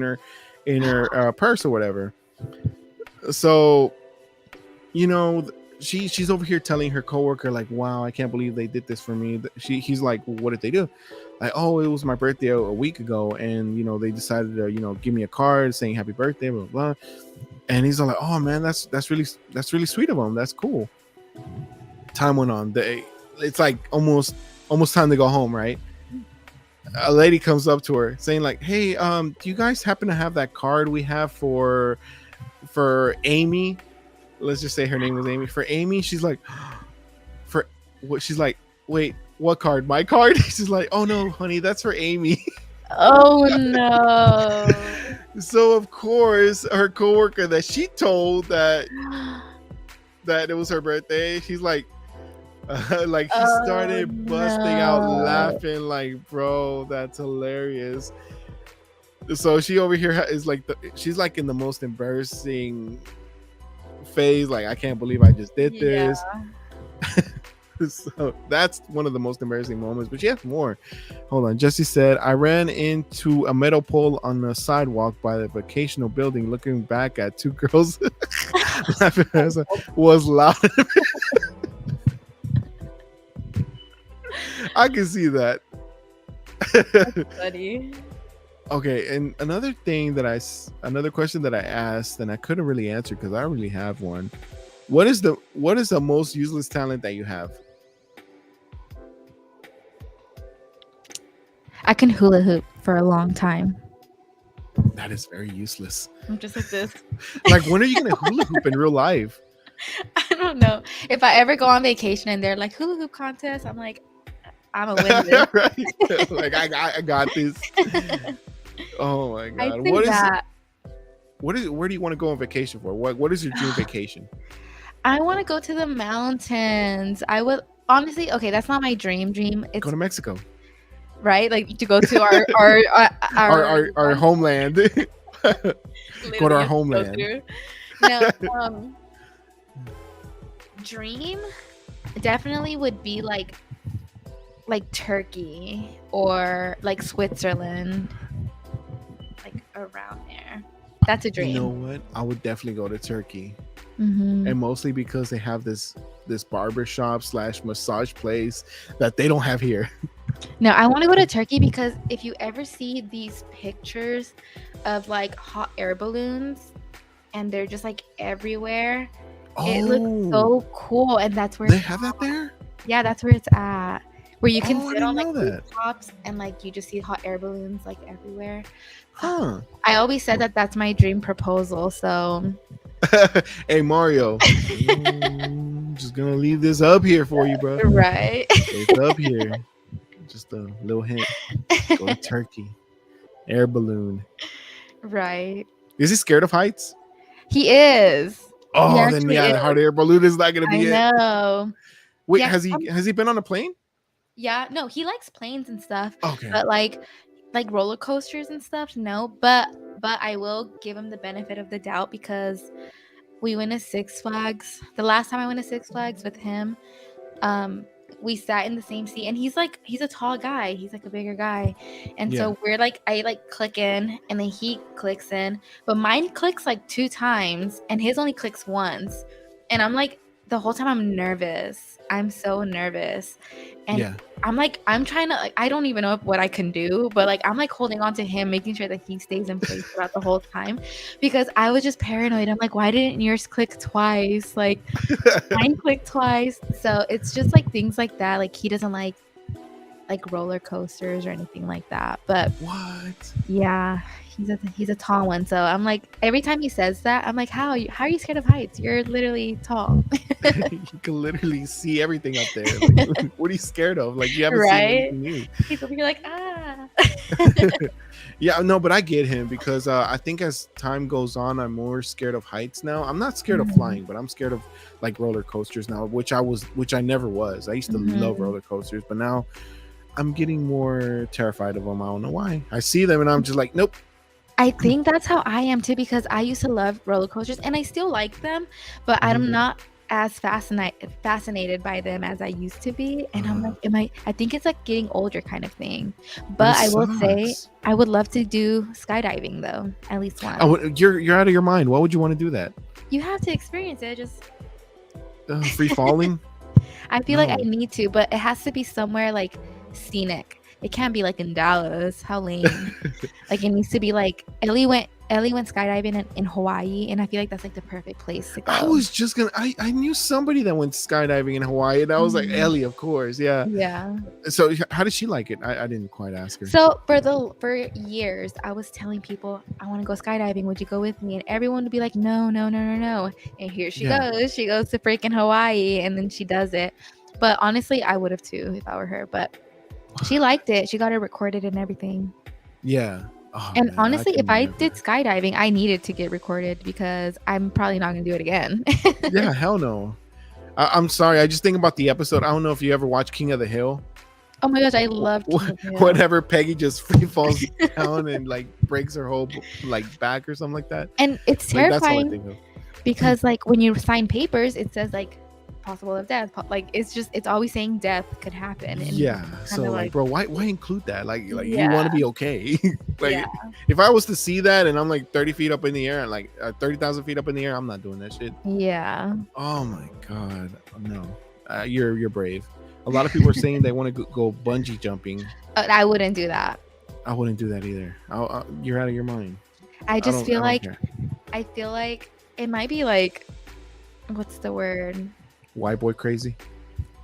her purse or whatever. So, she's over here telling her coworker like, "Wow, I can't believe they did this for me." He's like, "Well, what did they do?" Like, "Oh, it was my birthday a week ago, and they decided to give me a card saying happy birthday, blah blah blah." And he's like, "Oh man, that's really sweet of them. That's cool." Time went on. It's like almost time to go home, right? A lady comes up to her saying like, "Hey, do you guys happen to have that card we have for Amy?" Let's just say her name was Amy. For Amy, she's like, "For what?" She's like, "Wait, what card? My card?" She's like, "Oh no, honey, that's for Amy." Oh no. So of course, her coworker that she told that it was her birthday, she's like, like he started busting out laughing, like, "Bro, that's hilarious." So she over here is like, she's like in the most embarrassing phase, like, "I can't believe I just did this." So that's one of the most embarrassing moments, but she has more. Hold on. Jesse said, "I ran into a metal pole on the sidewalk by the vocational building, looking back at two girls laughing as I was loud." I can see that. Buddy. Okay, and another question that I asked and I couldn't really answer because I don't really have one. What is the most useless talent that you have? I can hula hoop for a long time. That is very useless. I'm just like this. Like, when are you gonna hula hoop in real life? I don't know. If I ever go on vacation and they're like hula hoop contest, I'm like, I'm gonna win this. Right? Like, I got this. Oh my god. I think that. Where do you want to go on vacation for? What is your dream vacation? I want to go to the mountains. I would honestly, okay, that's not my dream. It's Go to Mexico. right, like to go to our Our homeland. Go to our Literally have go homeland. through. No, dream definitely would be like Turkey or like Switzerland, like around there. That's a dream. You know what? I would definitely go to Turkey, Mhm. and mostly because they have this barber shop / massage place that they don't have here. No, I want to go to Turkey because if you ever see these pictures of like hot air balloons and they're just like everywhere, it looks so cool. And that's where They have that there? yeah, that's where it's at. Where you can Oh, I sit on didn't like know that. rooftops and like you just see hot air balloons like everywhere. Huh. I always said that that's my dream proposal. So Hey, Mario. Just gonna leave this up here for you, bro. right. It's up here. Just a little hint. Go to Turkey. Air balloon. Right. Is he scared of heights? He is. Oh, then actually yeah, the is. hot air balloon is not gonna I be it. know. Wait, Yeah, has he been on a plane? Yeah, no, he likes planes and stuff. Okay. But like roller coasters and stuff, no. But I will give him the benefit of the doubt because we went to Six Flags. The last time I went to Six Flags with him, we sat in the same seat and he's a tall guy. He's like a bigger guy. And so we're like I like click in and then he clicks in. But mine clicks like 2 times and his only clicks once. And I'm like the whole time I'm nervous. I'm so nervous. And I'm trying to I don't even know what I can do, but like I'm like holding on to him, making sure that he stays in place throughout the whole time because I was just paranoid. I'm like, why didn't yours click twice? Like mine clicked twice. So it's just like things like that. Like he doesn't like roller coasters or anything like that. But what? Yeah, he's a tall one. So I'm like every time he says that, I'm like, how are you scared of heights? You're literally tall. You can literally see everything up there. Like, what are you scared of? Like you haven't seen anything new. People be like, ah. Yeah, no, but I get him because I think as time goes on, I'm more scared of heights now. I'm not scared of flying, but I'm scared of like roller coasters now, which I never was. I used to love roller coasters, but now I'm getting more terrified of them. I don't know why. I see them and I'm just like, nope. I think that's how I am too because I used to love roller coasters and I still like them, but I'm not as fascinated by them as I used to be. And I'm like, I think it's like getting older kind of thing. But I will say I would love to do skydiving though, at least once. Oh, you're out of your mind. Why would you want to do that? You have to experience it. Just free falling. I feel like I need to, but it has to be somewhere like scenic. It can't be like in Dallas. How lame. Like it needs to be like Ellie went skydiving in Hawaii, and I feel like that's like the perfect place to go. I was just gonna I knew somebody that went skydiving in Hawaii, and I was like, Ellie, of course. Yeah. So how did she like it? I didn't quite ask her. So for years I was telling people I want to go skydiving, would you go with me? And everyone would be like, no. And here she goes. She goes to freaking Hawaii and then she does it. But honestly, I would have too if I were her. But she liked it. She got it recorded and everything. Yeah. Oh, and man, honestly, if I did skydiving, I needed to get recorded because I'm probably not gonna do it again. Yeah, hell no. I'm sorry. I just think about the episode. I don't know if you ever watched King of the Hill. Oh my gosh, I loved King of the Hill. Whenever Peggy just free falls down and like breaks her whole like back or something like that. And it's Like, that's all I terrifying think of. because like when you sign papers, it says like possible of death. Like it's always saying death could happen. And Yeah. So like, bro, why include that? Like you Yeah. want to be okay. Like Yeah. if I was to see that and I'm like 30 feet up in the air and like 30,000 feet up in the air, I'm not doing that shit. Yeah. Oh my god, no. You're brave. A lot of people are saying they want to go bungee jumping. I wouldn't do that. I wouldn't do that either. You're out of your mind. I just feel don't like care. I feel like it might be like, what's the word? White boy crazy.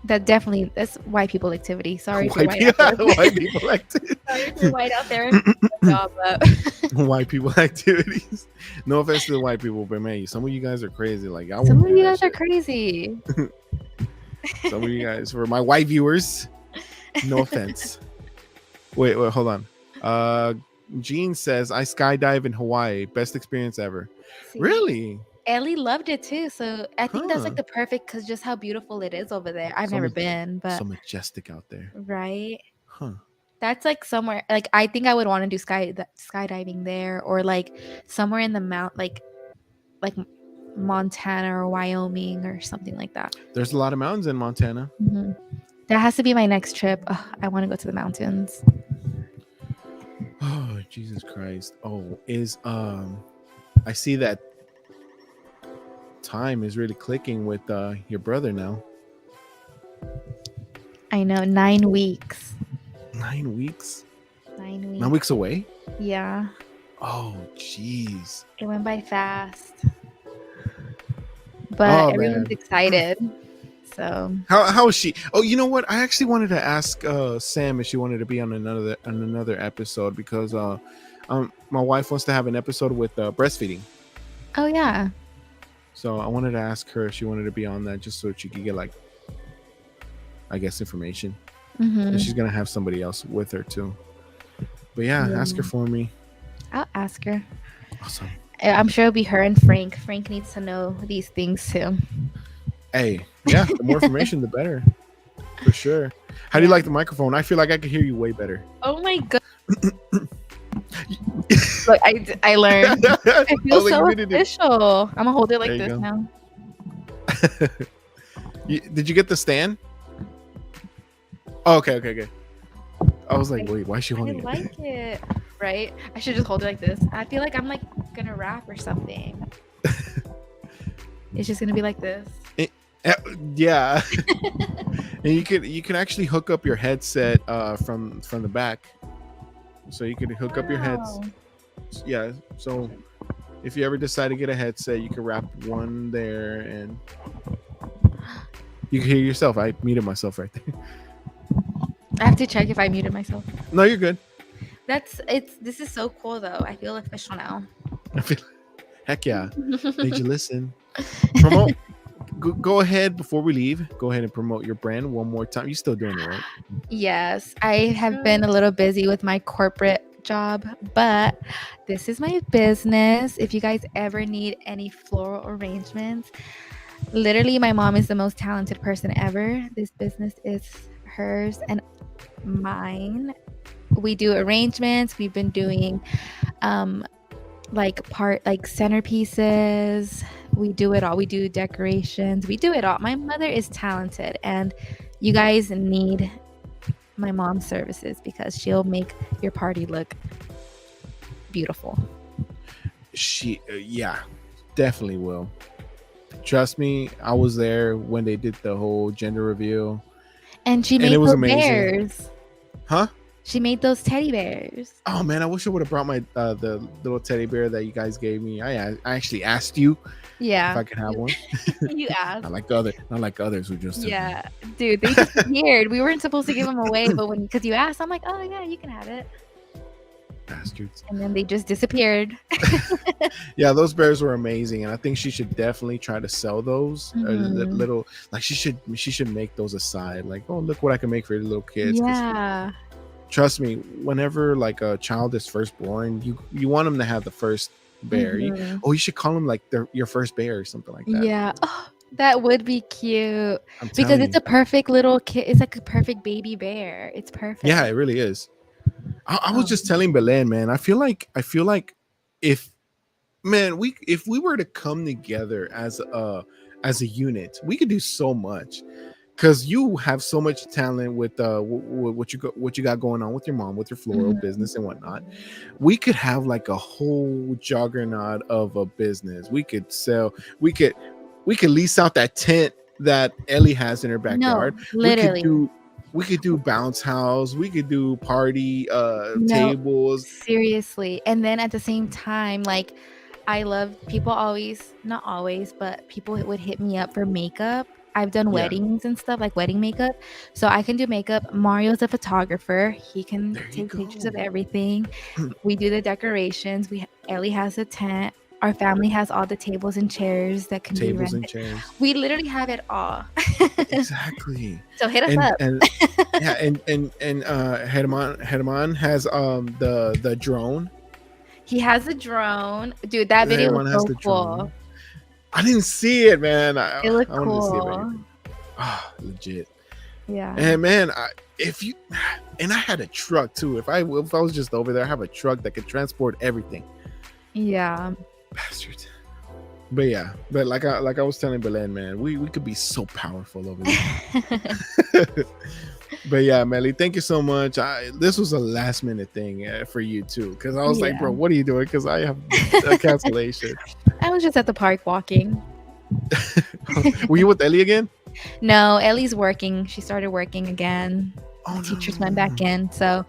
That's white people activity. Sorry for White white people, out there. white people activities. Sorry for white out there. Job, but White people activities. No offense to the white people, but man, some of you guys are crazy. Like I some wouldn't of do you that guys are shit. crazy. Some of you guys, for my white viewers, no offense. Wait, hold on. Gene says I skydive in Hawaii. Best experience ever. See, Really? Ellie loved it too. So I think that's like Huh. the perfect because just how beautiful it is over there. I've So never ma- been, but So majestic out there. right. Huh. That's like somewhere like I think I would want to do skydiving there, or like somewhere in the mount like Montana or Wyoming or something like that. There's a lot of mountains in Montana. Mhm. That has to be my next trip. Ugh, I want to go to the mountains. Oh, Jesus Christ. Oh, I see that time is really clicking with your brother now. I know, 9 weeks. 9 weeks? 9 weeks. 9 weeks away? Yeah, Oh, jeez. it went by fast. But Oh, everyone's man. excited. So How is she? Oh, you know what? I actually wanted to ask Sam if she wanted to be on another episode, because my wife wants to have an episode with breastfeeding. oh yeah. So I wanted to ask her if she wanted to be on that, just so she could get, like, I guess, information. Hmm. And she's gonna have somebody else with her too. But yeah, ask her for me. I'll ask her. Awesome. I'm sure it'll be her and Frank. Frank needs to know these things too. Hey, yeah, the more information, the better. For sure. How do you like the microphone? I feel like I could hear you way better. Oh my god. Look, I learned. It feels so official. I'm gonna hold it like There you this go. now. Did you get the stand? Oh, okay. I was like, wait, why is she I holding it? like it. Right? I should just hold it like this. I feel like I'm like gonna rap or something. It's just gonna be like this. Yeah. And you can actually hook up your headset from the back. So you could hook up your heads. Wow. Yeah. So if you ever decide to get a headset, you can wrap one there and you can hear yourself. I muted myself right there. I have to check if I muted myself. No, you're good. This is so cool though. I feel official now. I feel, heck yeah. Made you listen. Promote. Go ahead before we leave. Go ahead and promote your brand one more time. You're still doing it, right? Yes, I have been a little busy with my corporate job, but this is my business. If you guys ever need any floral arrangements, literally my mom is the most talented person ever. This business is hers and mine. We do arrangements. We've been doing like centerpieces. We do it all. We do decorations. We do it all. My mother is talented, and you guys need my mom's services because she'll make your party look beautiful. She, yeah, definitely will. Trust me, I was there when they did the whole gender reveal. And she made it was those amazing. bears. Huh? She made those teddy bears. Oh man, I wish I would have brought my the little teddy bear that you guys gave me. I actually asked you Yeah. if I could have one. You asked. Not like others who just Yeah, dude, they disappeared. We weren't supposed to give them away, but because you asked, I'm like, oh yeah, you can have it. bastards. And then they just disappeared. Yeah, those bears were amazing, and I think she should definitely try to sell those. Mhm. Little, like she should make those aside. Like, oh, look what I can make for the little kids. 'Cause Yeah. trust me, whenever like a child is first born, you want them to have the first bear. Mhm. You should call them like your first bear or something like that. Yeah. Oh, that would be cute. I'm Because telling it's you. a perfect little kid. It's like a perfect baby bear. It's perfect. Yeah, it really is. I was just telling Belen, man. I feel like if we were to come together as a unit, we could do so much. Because you have so much talent with what you got going on with your mom, with your floral Mhm. business and whatnot. We could have like a whole juggernaut of a business. We could lease out that tent that Ellie has in her backyard. literally. We could do bounce house. We could do party No. tables. Seriously. And then at the same time, like, I love people not always, but people would hit me up for makeup. I've done Yeah. weddings and stuff, like wedding makeup. So I can do makeup. Mario's a photographer. He can There you take pictures of go. everything. We do the decorations. Ellie has a tent. Our family has all the tables and chairs that can be Tables rented. and chairs. We literally have it all. Exactly. So hit us and, up. and yeah, and Herman has the drone. He has a drone. Dude, that video Herman was has so the cool. drone. I didn't see it, man. It looked I wanted to see it, cool. but legit. Yeah. And man, I had a truck too. If I was just over there, I have a truck that could transport everything. Yeah. Bastard. But yeah, but like I was telling Belen, man, we could be so powerful over there. But yeah, Melly, thank you so much. This was a last minute thing for you too, because I was like, bro, what are you doing? Because I have a cancellation. I was just at the park walking. Were you with Ellie again? No, Ellie's working. She started working again. Oh, Teachers went back in. So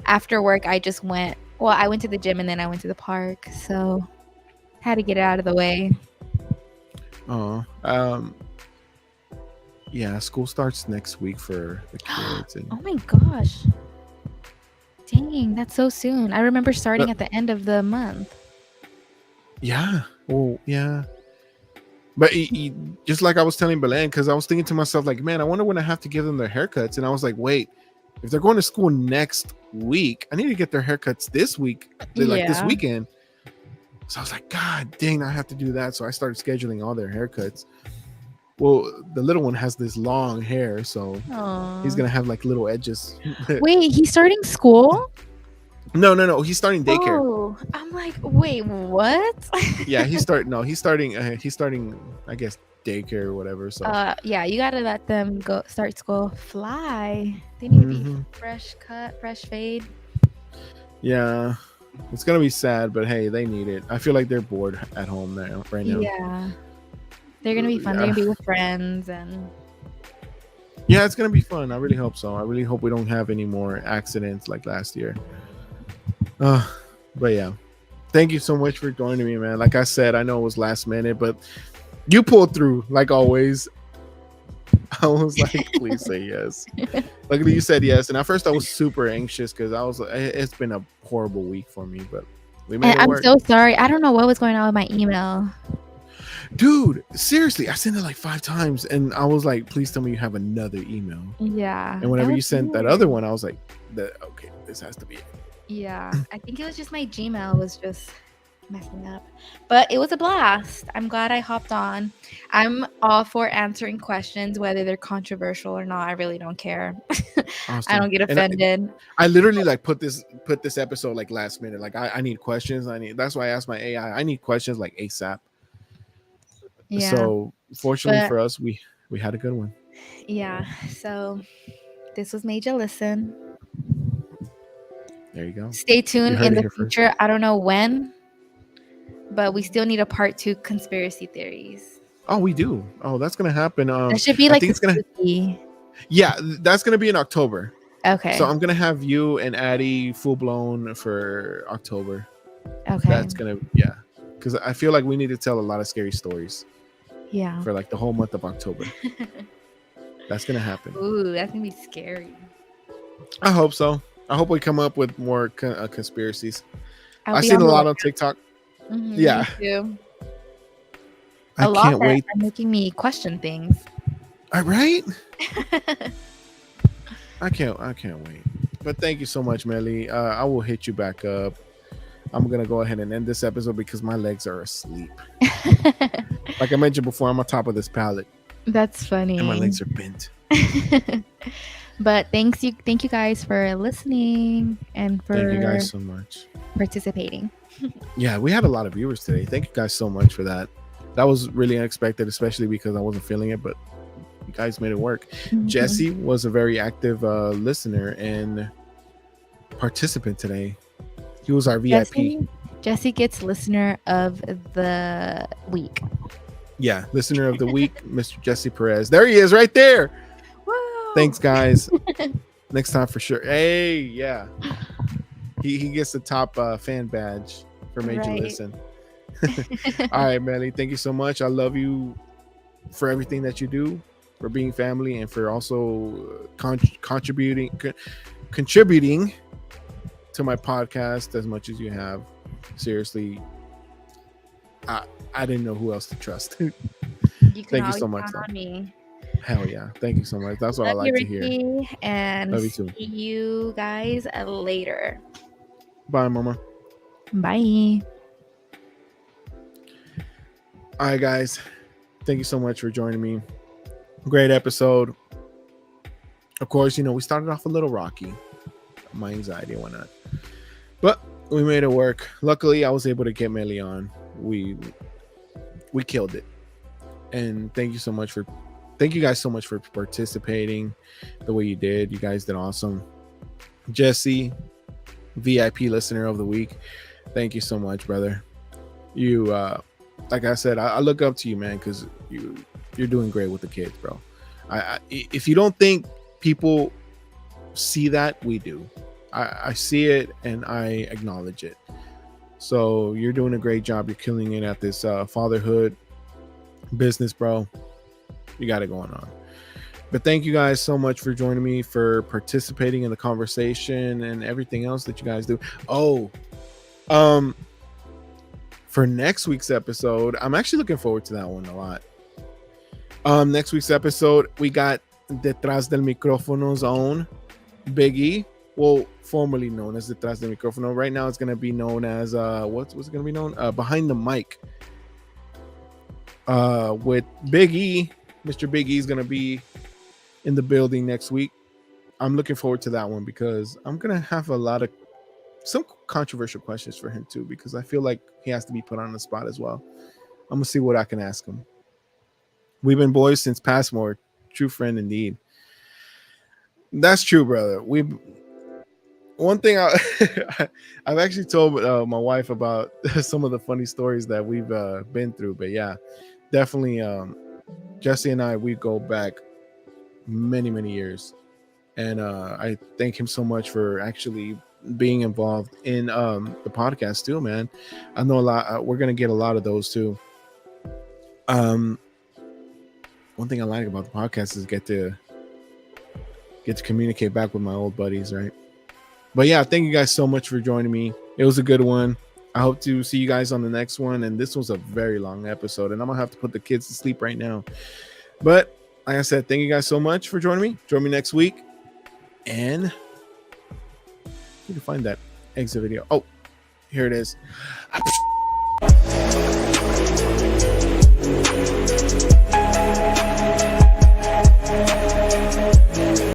after work, I just went. Well, I went to the gym and then I went to the park. So had to get it out of the way. Oh, yeah. School starts next week for the kids. And Oh my gosh. Dang, that's so soon. I remember starting at the end of the month. yeah, well, yeah. But just like I was telling Belen, because I was thinking to myself, like, man, I wonder when I have to give them their haircuts. And I was like, wait, if they're going to school next week, I need to get their haircuts this week, like this Yeah. weekend. So I was like, God dang, I have to do that. So I started scheduling all their haircuts. Well, the little one has this long hair, so Aw. he's gonna have like little edges. Wait, he's starting school? No, he's starting daycare. Oh, I'm like, wait, what? Yeah, he's starting. I guess daycare or whatever. So Yeah, you gotta let them go start school. Fly. They need to be Mhm. fresh cut, fresh fade. yeah, it's gonna be sad, but hey, they need it. I feel like they're bored at home now, right now. Yeah. They're gonna be fun. They're gonna be with friends and Yeah, it's gonna be fun. I really hope so. I really hope we don't have any more accidents like last year. But yeah, thank you so much for joining me, man. Like I said, I know it was last minute, but you pulled through like always. I was like, please say yes. Luckily, you said yes. And at first, I was super anxious because it's been a horrible week for me, but we made And it I'm work. so sorry. I don't know what was going on with my email. Dude, seriously, I sent it like 5 times, and I was like, please tell me you have another email. Yeah. And whenever that you was sent that weird. other one, I was like, okay, this has to be it. Yeah. I think it was just my Gmail was just messing up. But it was a blast. I'm glad I hopped on. I'm all for answering questions, whether they're controversial or not. I really don't care. I Awesome. don't get And offended. I literally like put this episode like last minute. Like I need questions. That's why I asked my AI. I need questions like ASAP. Yeah. So fortunately But- for us, we had a good one. Yeah. So this was Major Listen. There you go. Stay tuned heard in it the here first. future. I don't know when, but we still need a part 2 conspiracy theories. Oh, we do. Oh, that's gonna happen. That should be I like think it's gonna. spooky. Yeah, that's gonna be in October. Okay. So I'm gonna have you and Addie full blown for October. Okay. That's gonna because I feel like we need to tell a lot of scary stories Yeah. for like the whole month of October. That's gonna happen. Ooh, that's gonna be scary. I hope so. I hope we come up with more conspiracies. I'll I've be seen a the lot lookout. on TikTok. Mhm, Yeah. me too. I A lot can't that wait. are making me question things. All right. I can't wait. But thank you so much, Melly. I will hit you back up. I'm gonna go ahead and end this episode because my legs are asleep. Like I mentioned before, I'm on top of this pallet That's funny. and my legs are bent. But thank you guys for listening and for Thank you guys so much. participating. Yeah, we had a lot of viewers today. Thank you guys so much for that. That was really unexpected, especially because I wasn't feeling it, but you guys made it work. Mhm. Jesse was a very active listener and participant today. He was our VIP. Jesse gets listener of the week. Yeah, listener of the week, Mr. Jesse Perez. There he is, right there. Woo! Thanks, guys. Next time for sure. Hey, yeah. He gets the top fan badge for Major Right. Listen. All right, Melly. Thank you so much. I love you for everything that you do, for being family, and for also contributing to my podcast as much as you have. Seriously, I didn't know who else to trust. You can Thank you always so much, count though. on me. Hell yeah. Thank you so much. That's what I Love like you, to hear. Ricky, and Love you too. see you guys later. Bye, Mama. Bye. All right, guys. Thank you so much for joining me. Great episode. Of course, we started off a little rocky, my anxiety and whatnot, but we made it work. Luckily, I was able to get Melly on. We killed it, and thank you guys so much for participating the way you did. You guys did awesome. Jesse, VIP listener of the week, thank you so much, brother. You like I said, I look up to you, man, because you're doing great with the kids, bro. If you don't think people see that, we do. I see it and I acknowledge it. So you're doing a great job. You're killing it at this fatherhood business, bro. You got it going on. But thank you guys so much for joining me, for participating in the conversation and everything else that you guys do. For next week's episode, I'm actually looking forward to that one a lot. Next week's episode, we got Detrás del Micrófono's own Big E. Well, formerly known as Detrás del Micrófono. Right now, it's going to be known as what's it going to be known? Behind the Mic. With Big E, Mr. Big E is going to be in the building next week. I'm looking forward to that one because I'm going to have some controversial questions for him too, because I feel like he has to be put on the spot as well. I'm going to see what I can ask him. We've been boys since Passmore. True friend indeed. That's true, brother. One thing I've actually told my wife about some of the funny stories that we've been through, but yeah, definitely Jesse and we go back many years, and I thank him so much for actually being involved in the podcast too, man. I know a lot. We're gonna get a lot of those too. One thing I like about the podcast is get to communicate back with my old buddies, right? But yeah, thank you guys so much for joining me. It was a good one. I hope to see you guys on the next one. And this was a very long episode, and I'm gonna have to put the kids to sleep right now. But like I said, thank you guys so much for joining me. Join me next week. And you can find that exit video. Oh, here it is.